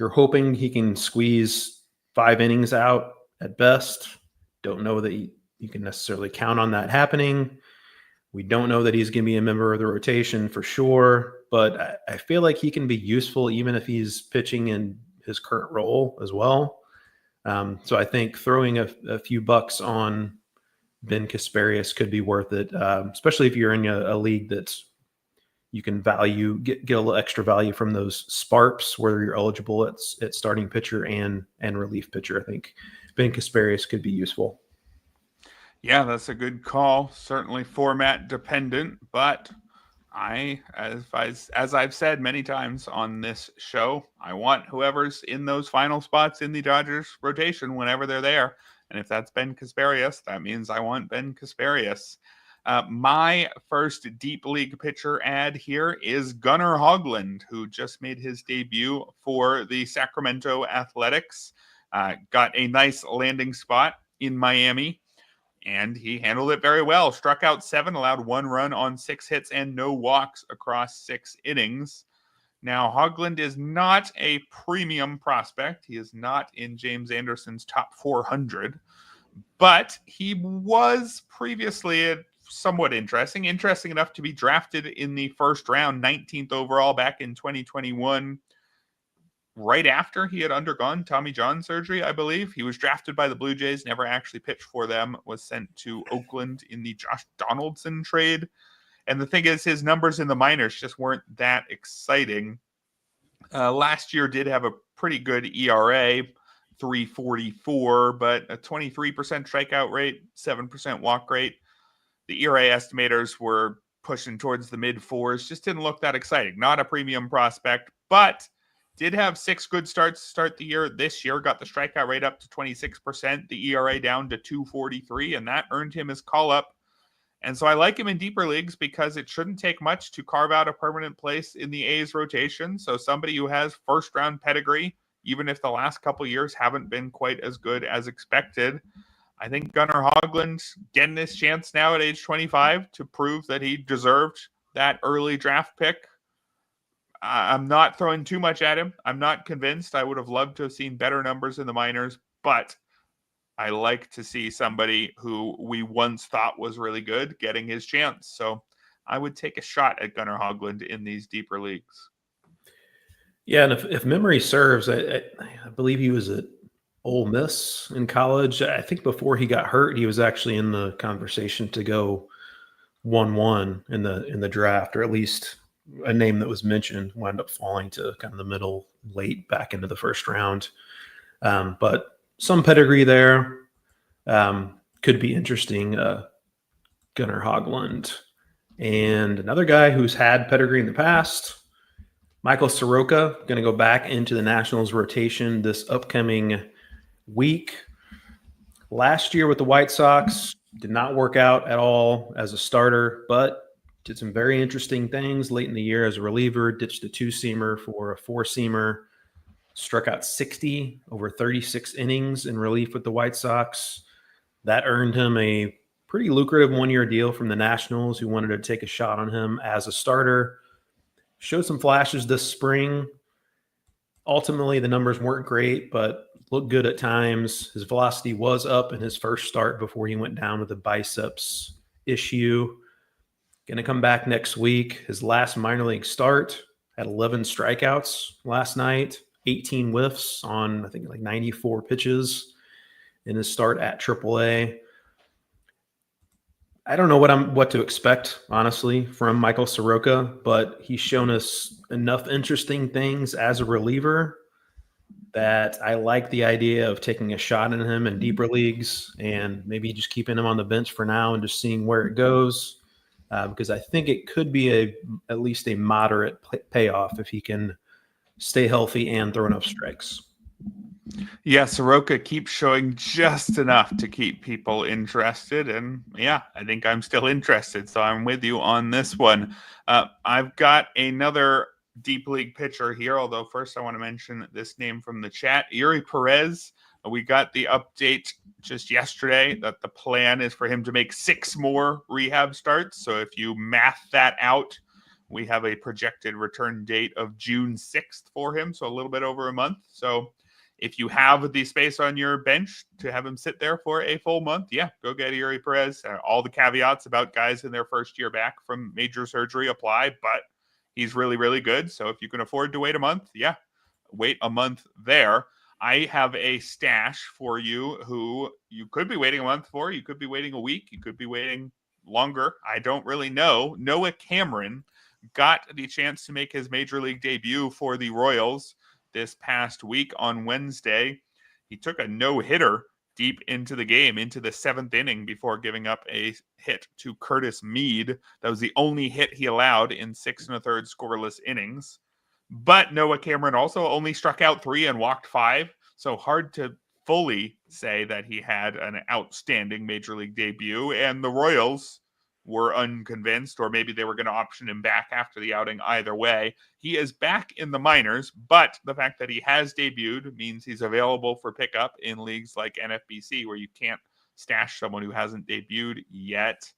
Speaker 2: hoping he can squeeze 5 innings out at best. Don't know that you can necessarily count on that happening. We don't know that he's going to be a member of the rotation for sure, but I feel like he can be useful even if he's pitching in his current role as well. So I think throwing a few bucks on Ben Kasparius could be worth it, especially if you're in a league that's you can get a little extra value from those SPARPs where you're eligible at starting pitcher and relief pitcher. I think Ben Kasparius could be useful.
Speaker 1: Yeah, that's a good call. Certainly format dependent, but as I've said many times on this show, I want whoever's in those final spots in the Dodgers rotation whenever they're there. And if that's Ben Kasparius, that means I want Ben Kasparius. My first deep league pitcher ad here is Gunnar Hoglund, who just made his debut for the Sacramento Athletics. Got a nice landing spot in Miami, and he handled it very well. Struck out 7, allowed 1 run on 6 hits and no walks across 6 innings. Now, Hoglund is not a premium prospect. He is not in James Anderson's top 400, but he was previously somewhat interesting enough to be drafted in the first round, 19th overall back in 2021, right after he had undergone Tommy John surgery, I believe. He was drafted by the Blue Jays, never actually pitched for them, was sent to Oakland in the Josh Donaldson trade. And the thing is, his numbers in the minors just weren't that exciting. Last year did have a pretty good ERA, .344, but a 23% strikeout rate, 7% walk rate. The ERA estimators were pushing towards the mid fours. Just didn't look that exciting. Not a premium prospect, but did have 6 good starts to start the year. This year got the strikeout rate up to 26%, the ERA down to 2.43, and that earned him his call up. And so I like him in deeper leagues because it shouldn't take much to carve out a permanent place in the A's rotation. So somebody who has first round pedigree, even if the last couple years haven't been quite as good as expected. I think Gunnar Hoglund's getting his chance now at age 25 to prove that he deserved that early draft pick. I'm not throwing too much at him. I'm not convinced. I would have loved to have seen better numbers in the minors, but I like to see somebody who we once thought was really good getting his chance. So I would take a shot at Gunnar Hoglund in these deeper leagues.
Speaker 2: Yeah, and if memory serves, I believe he was at Ole Miss in college. I think before he got hurt, he was actually in the conversation to go 1-1 in the draft, or at least a name that was mentioned wound up falling to kind of the middle, late back into the first round. But some pedigree there, could be interesting. Gunnar Hoglund, and another guy who's had pedigree in the past, Michael Soroka, going to go back into the Nationals rotation this upcoming week. Last year with the White Sox, did not work out at all as a starter, but did some very interesting things late in the year as a reliever, ditched a 2-seamer for a 4-seamer, struck out 60 over 36 innings in relief with the White Sox. That earned him a pretty lucrative 1-year deal from the Nationals, who wanted to take a shot on him as a starter. Showed some flashes this spring. Ultimately, the numbers weren't great, but looked good at times. His velocity was up in his first start before he went down with a biceps issue. Going to come back next week. His last minor league start had 11 strikeouts last night, 18 whiffs on, I think, like 94 pitches in his start at AAA. I don't know what to expect, honestly, from Michael Soroka, but he's shown us enough interesting things as a reliever that I like the idea of taking a shot at him in deeper leagues and maybe just keeping him on the bench for now and just seeing where it goes, because I think it could be at least a moderate payoff if he can stay healthy and throw enough strikes.
Speaker 1: Yeah, Soroka keeps showing just enough to keep people interested. And yeah, I think I'm still interested. So I'm with you on this one. I've got another deep league pitcher here, although first I want to mention this name from the chat, Eury Perez. We got the update just yesterday that the plan is for him to make 6 more rehab starts. So if you math that out, we have a projected return date of June 6th for him. So a little bit over a month. So if you have the space on your bench to have him sit there for a full month, yeah, go get Eury Perez. All the caveats about guys in their first year back from major surgery apply, but he's really, really good. So if you can afford to wait a month, yeah, wait a month there. I have a stash for you who you could be waiting a month for. You could be waiting a week. You could be waiting longer. I don't really know. Noah Cameron got the chance to make his major league debut for the Royals this past week on Wednesday. He took a no-hitter deep into the game, into the 7th inning, before giving up a hit to Curtis Mead. That was the only hit he allowed in 6 1/3 scoreless innings. But Noah Cameron also only struck out 3 and walked 5, so hard to fully say that he had an outstanding major league debut. And the Royals were unconvinced, or maybe they were going to option him back after the outing. Either way, he is back in the minors, but the fact that he has debuted means he's available for pickup in leagues like NFBC, where you can't stash someone who hasn't debuted yet.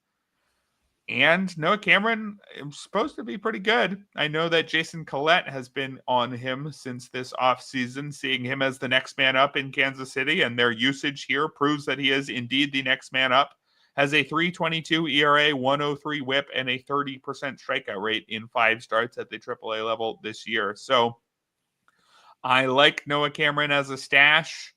Speaker 1: And Noah Cameron is supposed to be pretty good. I know that Jason Collette has been on him since this offseason, seeing him as the next man up in Kansas City, and their usage here proves that he is indeed the next man up. Has a 3.22 ERA, 103 WHIP, and a 30% strikeout rate in 5 starts at the AAA level this year. So I like Noah Cameron as a stash,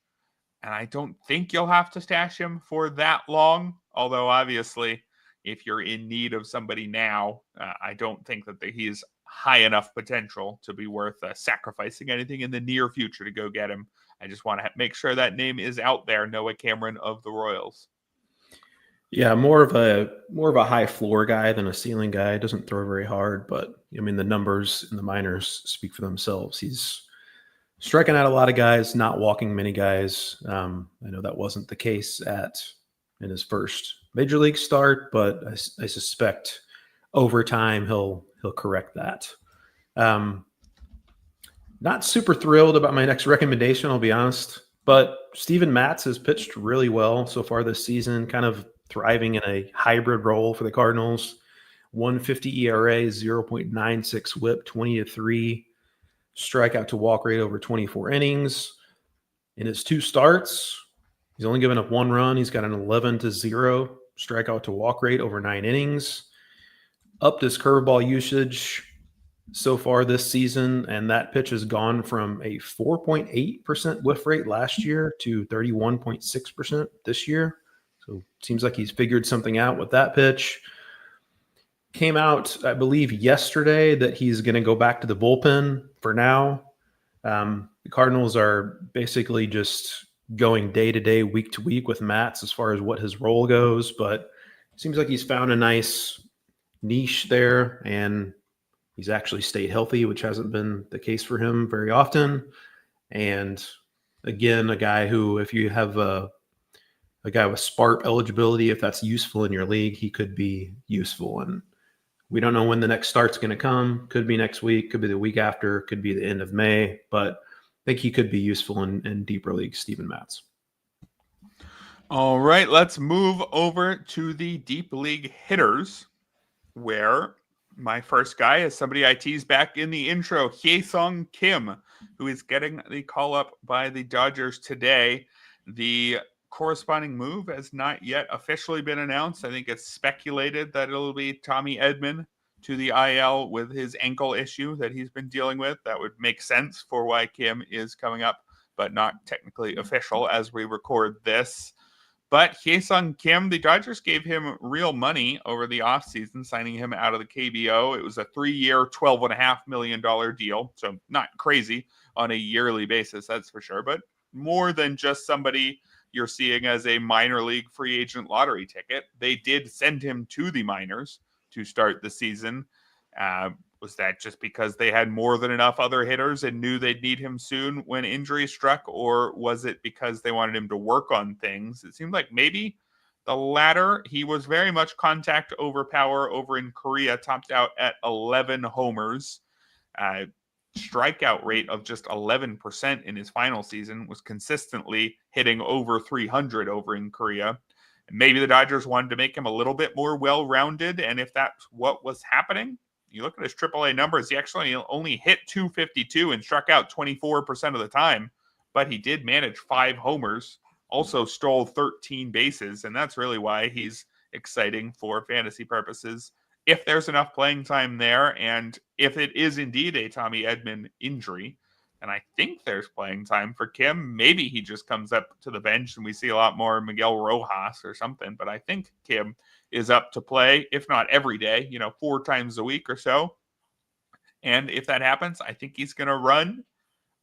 Speaker 1: and I don't think you'll have to stash him for that long. Although, obviously, if you're in need of somebody now, I don't think that he's high enough potential to be worth sacrificing anything in the near future to go get him. I just want to make sure that name is out there. Noah Cameron of the Royals.
Speaker 2: Yeah, more of a high floor guy than a ceiling guy. Doesn't throw very hard, but I mean the numbers in the minors speak for themselves. He's striking out a lot of guys, not walking many guys. I know that wasn't the case in his first major league start, but I suspect over time he'll correct that. Not super thrilled about my next recommendation, I'll be honest, but Steven Matz has pitched really well so far this season, kind of thriving in a hybrid role for the Cardinals. 1.50 ERA, 0.96 WHIP, 20-3 strikeout to walk rate over 24 innings. In his 2 starts, he's only given up 1 run. He's got an 11-0 strikeout to walk rate over 9 innings. Upped his curveball usage so far this season, and that pitch has gone from a 4.8% whiff rate last year to 31.6% this year. So it seems like he's figured something out with that pitch. Came out, I believe, yesterday that he's going to go back to the bullpen for now. The Cardinals are basically just going day to day, week to week with Matz as far as what his role goes, but it seems like he's found a nice niche there, and he's actually stayed healthy, which hasn't been the case for him very often. And again, a guy who, if you have a guy with SPARP eligibility, if that's useful in your league, he could be useful. And we don't know when the next start's going to come. Could be next week, could be the week after, could be the end of May, but I think he could be useful in deeper leagues, Steven Matz.
Speaker 1: All right, let's move over to the deep league hitters, where my first guy is somebody I teased back in the intro, Hye-Sung Kim, who is getting the call up by the Dodgers today. The corresponding move has not yet officially been announced. I think it's speculated that it'll be Tommy Edman to the IL with his ankle issue that he's been dealing with. That would make sense for why Kim is coming up, but not technically official as we record this. But Hye-Sung Kim, the Dodgers gave him real money over the offseason, signing him out of the KBO. It was a 3-year, $12.5 million deal. So not crazy on a yearly basis, that's for sure. But more than just somebody you're seeing as a minor league free agent lottery ticket. They did send him to the minors to start the season. Was that just because they had more than enough other hitters and knew they'd need him soon when injury struck? Or was it because they wanted him to work on things? It seemed like maybe the latter. He was very much contact over power over in Korea, topped out at 11 homers. Strikeout rate of just 11% in his final season, was consistently hitting over 300 over in Korea. And maybe the Dodgers wanted to make him a little bit more well-rounded. And if that's what was happening, you look at his AAA numbers, he actually only hit 252 and struck out 24% of the time, but he did manage 5 homers, also stole 13 bases, and that's really why he's exciting for fantasy purposes. If there's enough playing time there, and if it is indeed a Tommy Edman injury, and I think there's playing time for Kim, maybe he just comes up to the bench and we see a lot more Miguel Rojas or something, but I think Kim is up to play, if not every day, 4 times a week or so. And if that happens, I think he's going to run.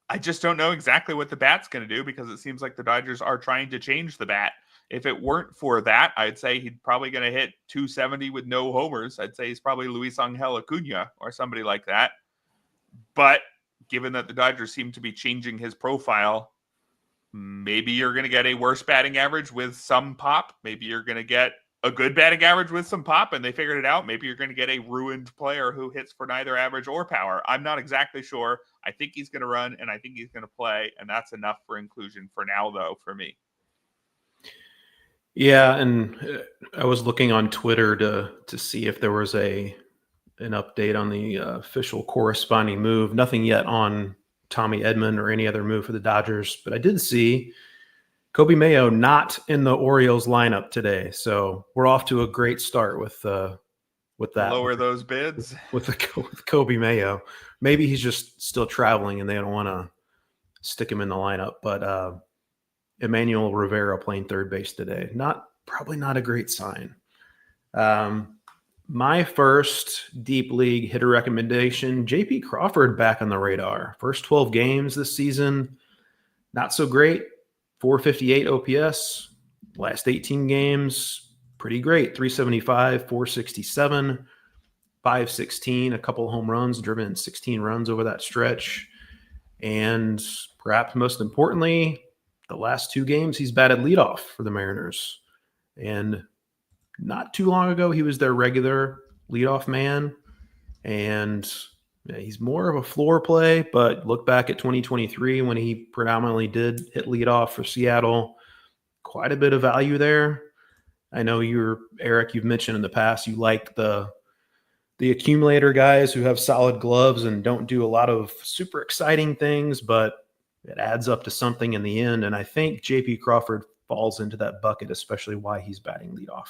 Speaker 1: I just don't know exactly what the bat's going to do, because it seems like the Dodgers are trying to change the bat. If it weren't for that, I'd say he's probably going to hit 270 with no homers. I'd say he's probably Luisangel Acuna or somebody like that. But given that the Dodgers seem to be changing his profile, maybe you're going to get a worse batting average with some pop. Maybe you're going to get a good batting average with some pop, and they figured it out. Maybe you're going to get a ruined player who hits for neither average or power. I'm not exactly sure. I think he's going to run, and I think he's going to play, and that's enough for inclusion for now, though, for me.
Speaker 2: Yeah, and I was looking on Twitter to see if there was an update on the official corresponding move. Nothing yet on Tommy Edman or any other move for the Dodgers, but I did see Coby Mayo not in the Orioles lineup today, so we're off to a great start with that.
Speaker 1: Lower those bids
Speaker 2: with Coby Mayo. Maybe he's just still traveling and they don't want to stick him in the lineup. But Emmanuel Rivera playing third base today, probably not a great sign. My first deep league hitter recommendation, J.P. Crawford back on the radar. First 12 games this season, not so great. 458 OPS. Last 18 games, pretty great. 375, 467, 516, a couple of home runs, driven 16 runs over that stretch. And perhaps most importantly, the last 2 games, he's batted leadoff for the Mariners. And not too long ago, he was their regular leadoff man. And he's more of a floor play, but look back at 2023 when he predominantly did hit leadoff for Seattle. Quite a bit of value there. I know Erik, you've mentioned in the past you like the accumulator guys who have solid gloves and don't do a lot of super exciting things, but it adds up to something in the end. And I think JP Crawford falls into that bucket, especially why he's batting leadoff.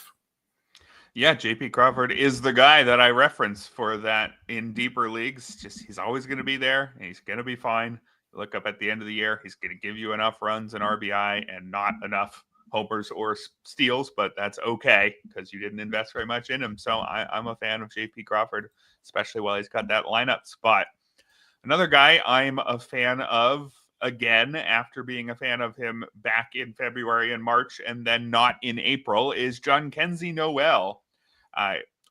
Speaker 1: Yeah, JP Crawford is the guy that I reference for that in deeper leagues. Just he's always going to be there, and he's going to be fine. Look up at the end of the year, he's going to give you enough runs and RBI and not enough homers or steals, but that's okay because you didn't invest very much in him. So I'm a fan of JP Crawford, especially while he's got that lineup spot. Another guy I'm a fan of, again, after being a fan of him back in February and March and then not in April, is Jhonkensy Noel.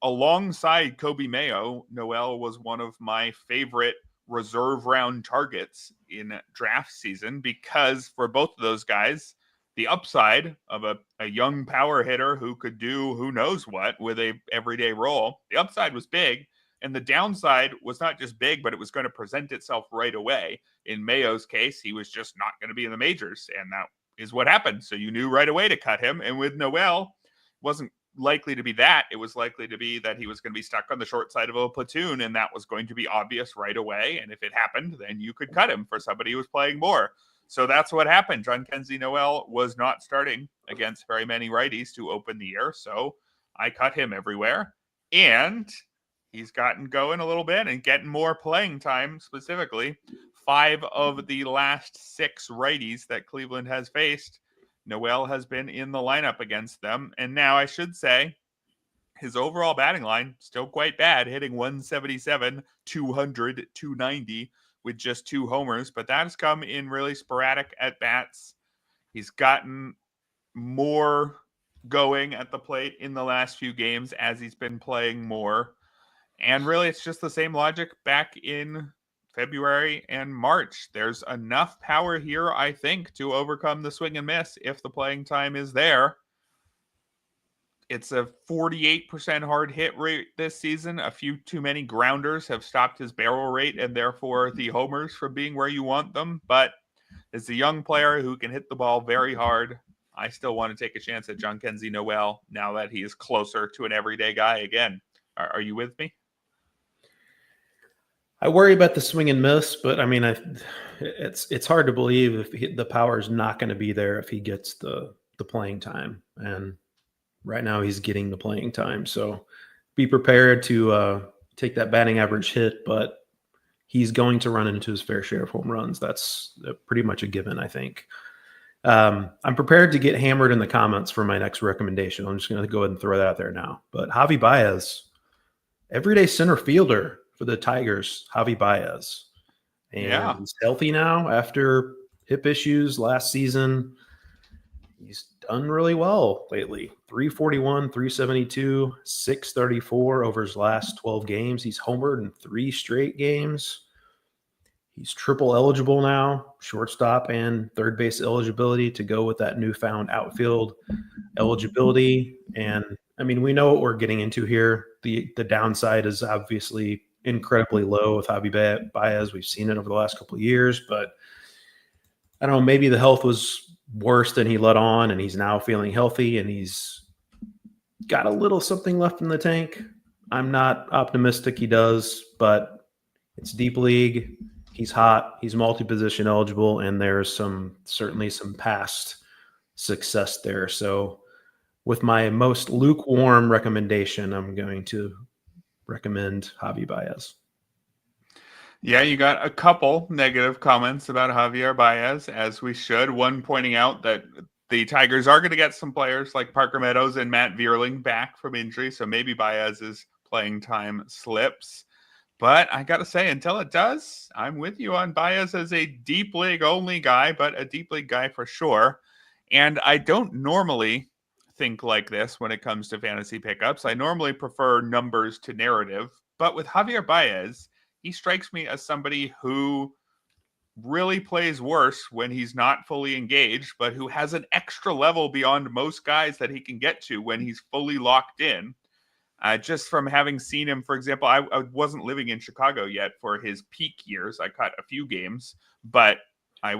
Speaker 1: Alongside Coby Mayo, Noel was one of my favorite reserve round targets in draft season because for both of those guys, the upside of a young power hitter who could do who knows what with a everyday role, the upside was big. And the downside was not just big, but it was going to present itself right away. In Mayo's case, he was just not going to be in the majors, and that is what happened. So you knew right away to cut him. And with Noel, it wasn't likely to be that. It was likely to be that he was going to be stuck on the short side of a platoon, and that was going to be obvious right away. And if it happened, then you could cut him for somebody who was playing more. So that's what happened. Jhonkensy Noel was not starting against very many righties to open the year, so I cut him everywhere. And he's gotten going a little bit and getting more playing time specifically. 5 of the last 6 righties that Cleveland has faced, Noel has been in the lineup against them. And now I should say his overall batting line still quite bad, hitting 177, 200, 290 with just 2 homers. But that has come in really sporadic at-bats. He's gotten more going at the plate in the last few games as he's been playing more. And really, it's just the same logic back in February and March. There's enough power here, I think, to overcome the swing and miss if the playing time is there. It's a 48% hard hit rate this season. A few too many grounders have stopped his barrel rate and therefore the homers from being where you want them. But as a young player who can hit the ball very hard, I still want to take a chance at Jhonkensy Noel now that he is closer to an everyday guy again. Are you with me?
Speaker 2: I worry about the swing and miss, but I mean, it's hard to believe if the power is not going to be there if he gets the playing time. And right now he's getting the playing time. So be prepared to take that batting average hit, but he's going to run into his fair share of home runs. That's pretty much a given, I think. I'm prepared to get hammered in the comments for my next recommendation. I'm just going to go ahead and throw that out there now. But Javi Baez, everyday center fielder for the Tigers, Javi Baez. And he's healthy now after hip issues last season. He's done really well lately. 341, 372, 634 over his last 12 games. He's homered in 3 straight games. He's triple eligible now, shortstop and third base eligibility to go with that newfound outfield eligibility. And I mean, we know what we're getting into here. The downside is obviously incredibly low with Javi Baez. We've seen it over the last couple of years, but I don't know, maybe the health was worse than he let on, and he's now feeling healthy, and he's got a little something left in the tank. I'm not optimistic he does, but it's deep league. He's hot. He's multi-position eligible, and there's certainly some past success there. So with my most lukewarm recommendation, I'm going to recommend Javi Baez.
Speaker 1: Yeah, you got a couple negative comments about Javier Baez, as we should. One pointing out that the Tigers are going to get some players like Parker Meadows and Matt Vierling back from injury, so maybe Baez's playing time slips. But I got to say, until it does, I'm with you on Baez as a deep league only guy, but a deep league guy for sure. And I don't normally think like this when it comes to fantasy pickups. I normally prefer numbers to narrative. But with Javier Baez, he strikes me as somebody who really plays worse when he's not fully engaged, but who has an extra level beyond most guys that he can get to when he's fully locked in. Just from having seen him, for example, I wasn't living in Chicago yet for his peak years. I caught a few games, but I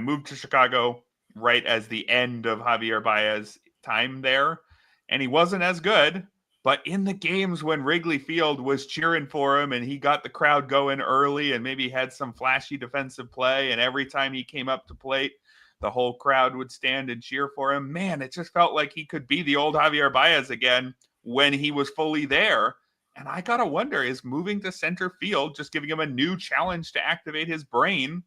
Speaker 1: moved to Chicago right as the end of Javier Baez time there, and he wasn't as good. But in the games when Wrigley Field was cheering for him and he got the crowd going early and maybe had some flashy defensive play, and every time he came up to plate, the whole crowd would stand and cheer for him. Man, it just felt like he could be the old Javier Baez again when he was fully there. And I got to wonder, is moving to center field just giving him a new challenge to activate his brain?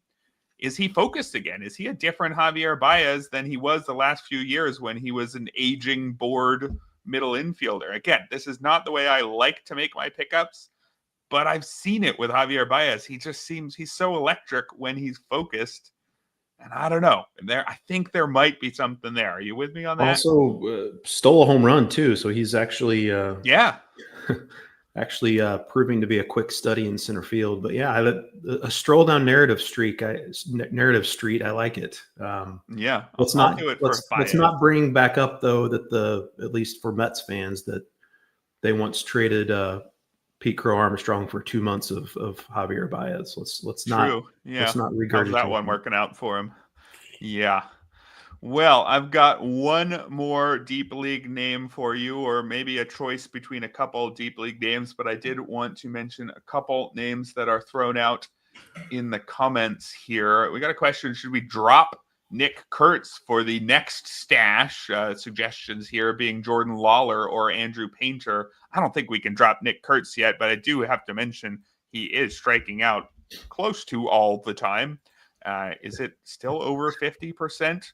Speaker 1: Is he focused again? Is he a different Javier Baez than he was the last few years when he was an aging, bored middle infielder? Again, this is not the way I like to make my pickups, but I've seen it with Javier Baez. He just seems he's so electric when he's focused. And I don't know. I think there might be something there. Are you with me on that?
Speaker 2: Also, stole a home run too, so he's actually actually proving to be a quick study in center field. But yeah, a stroll down narrative street. I like it. Let's not bring back up though that at least for Mets fans that they once traded Pete Crow Armstrong for 2 months of Javier Baez. Let's not regurgitate.
Speaker 1: How's that one working out for him? Yeah. Well, I've got one more deep league name for you, or maybe a choice between a couple deep league names, but I did want to mention a couple names that are thrown out in the comments here. We got a question: should we drop Nick Kurtz for the next stash? Suggestions here being Jordan Lawler or Andrew Painter. I don't think we can drop Nick Kurtz yet, but I do have to mention he is striking out close to all the time. Is it still over 50%?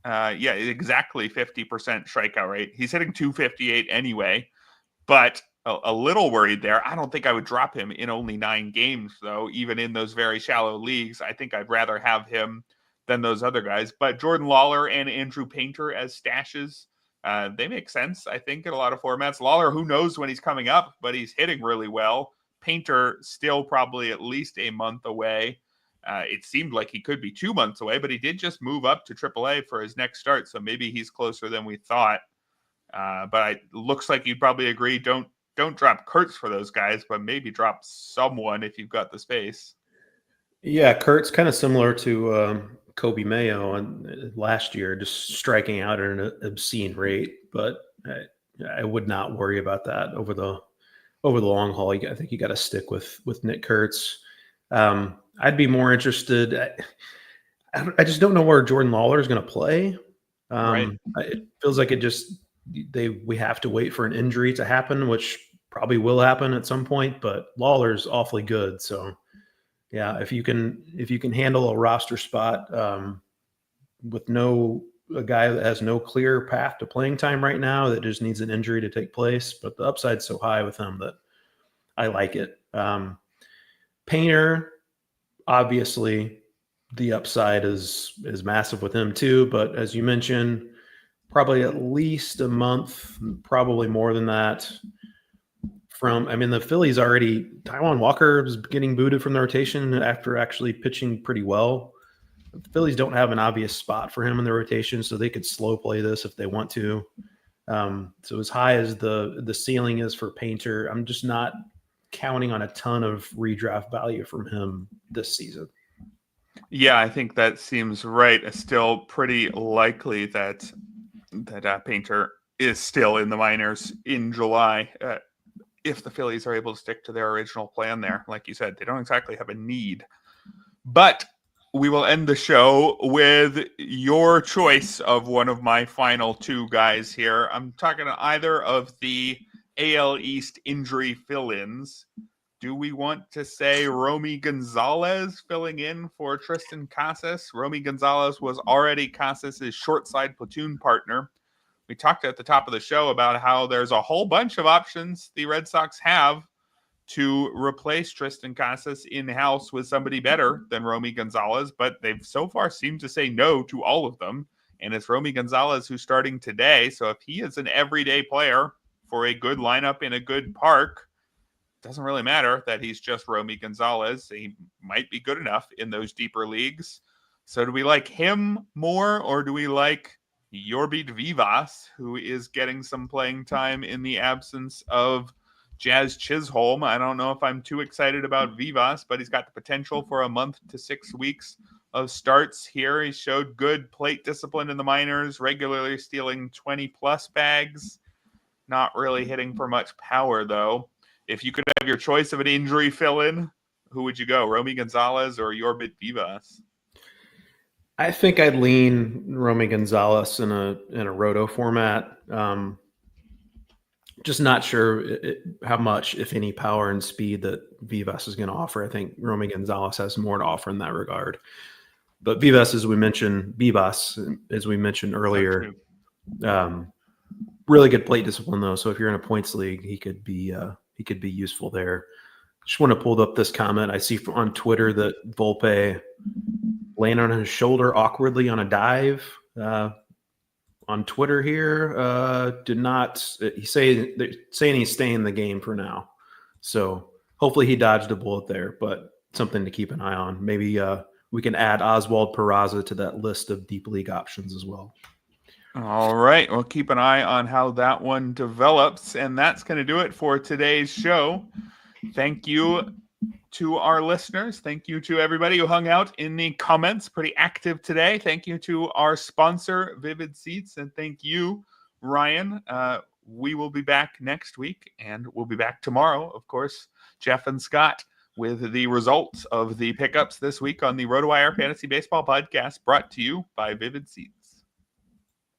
Speaker 1: Yeah, exactly 50% strikeout rate. He's hitting 258 anyway, but a little worried there. I don't think I would drop him in only 9 games, though, even in those very shallow leagues. I think I'd rather have him than those other guys. But Jordan Lawler and Andrew Painter as stashes, they make sense, I think, in a lot of formats. Lawler, who knows when he's coming up, but he's hitting really well. Painter still probably at least a month away. It seemed like he could be 2 months away, but he did just move up to AAA for his next start, so maybe he's closer than we thought. But it looks like you'd probably agree, don't drop Kurtz for those guys, but maybe drop someone if you've got the space.
Speaker 2: Yeah, Kurtz kind of similar to Coby Mayo last year, just striking out at an obscene rate. But I would not worry about that over the long haul. I think you got to stick with Nick Kurtz. I'd be more interested. I just don't know where Jordan Lawler is going to play.
Speaker 1: Right.
Speaker 2: It feels like we have to wait for an injury to happen, which probably will happen at some point. But Lawler's awfully good, so yeah. If you can handle a roster spot with a guy that has no clear path to playing time right now, that just needs an injury to take place, but the upside's so high with him that I like it. Painter, obviously, the upside is massive with him too. But as you mentioned, probably at least a month, probably more than that. The Phillies already. Taijuan Walker is getting booted from the rotation after actually pitching pretty well. The Phillies don't have an obvious spot for him in the rotation, so they could slow play this if they want to. So as high as the ceiling is for Painter, I'm just not counting on a ton of redraft value from him this season.
Speaker 1: Yeah, I think that seems right. It's still pretty likely that Painter is still in the minors in July. If the Phillies are able to stick to their original plan there, like you said, they don't exactly have a need. But we will end the show with your choice of one of my final 2 guys here. I'm talking to either of the AL East injury fill-ins. Do we want to say Romy Gonzalez filling in for Tristan Casas? Romy Gonzalez was already Casas' short side platoon partner. We talked at the top of the show about how there's a whole bunch of options the Red Sox have to replace Tristan Casas in-house with somebody better than Romy Gonzalez, but they've so far seemed to say no to all of them. And it's Romy Gonzalez who's starting today. So if he is an everyday player for a good lineup in a good park, it doesn't really matter that he's just Romy Gonzalez. He might be good enough in those deeper leagues. So do we like him more, or do we like Yorbit Vivas, who is getting some playing time in the absence of Jazz Chisholm? I don't know if I'm too excited about Vivas, but he's got the potential for a month to 6 weeks of starts here. He showed good plate discipline in the minors, regularly stealing 20-plus bags. Not really hitting for much power, though. If you could have your choice of an injury fill-in, who would you go, Romy Gonzalez or Yorbit Vivas?
Speaker 2: I think I'd lean Romy Gonzalez in a roto format. Just not sure how much, if any, power and speed that Vivas is going to offer. I think Romy Gonzalez has more to offer in that regard. But Vivas, as we mentioned earlier, really good plate discipline though. So if you're in a points league, he could be useful there. Just want to pull up this comment. I see on Twitter that Volpe landed on his shoulder awkwardly on a dive. On Twitter here, did not. They're saying he's staying in the game for now. So hopefully he dodged a bullet there, but something to keep an eye on. Maybe we can add Oswald Peraza to that list of deep league options as well.
Speaker 1: All right. We'll keep an eye on how that one develops. And that's going to do it for today's show. Thank you to our listeners. Thank you to everybody who hung out in the comments. Pretty active today. Thank you to our sponsor, Vivid Seats. And thank you, Ryan. We will be back next week, and we'll be back tomorrow, of course, Jeff and Scott, with the results of the pickups this week on the RotoWire Fantasy Baseball Podcast, brought to you by Vivid Seats.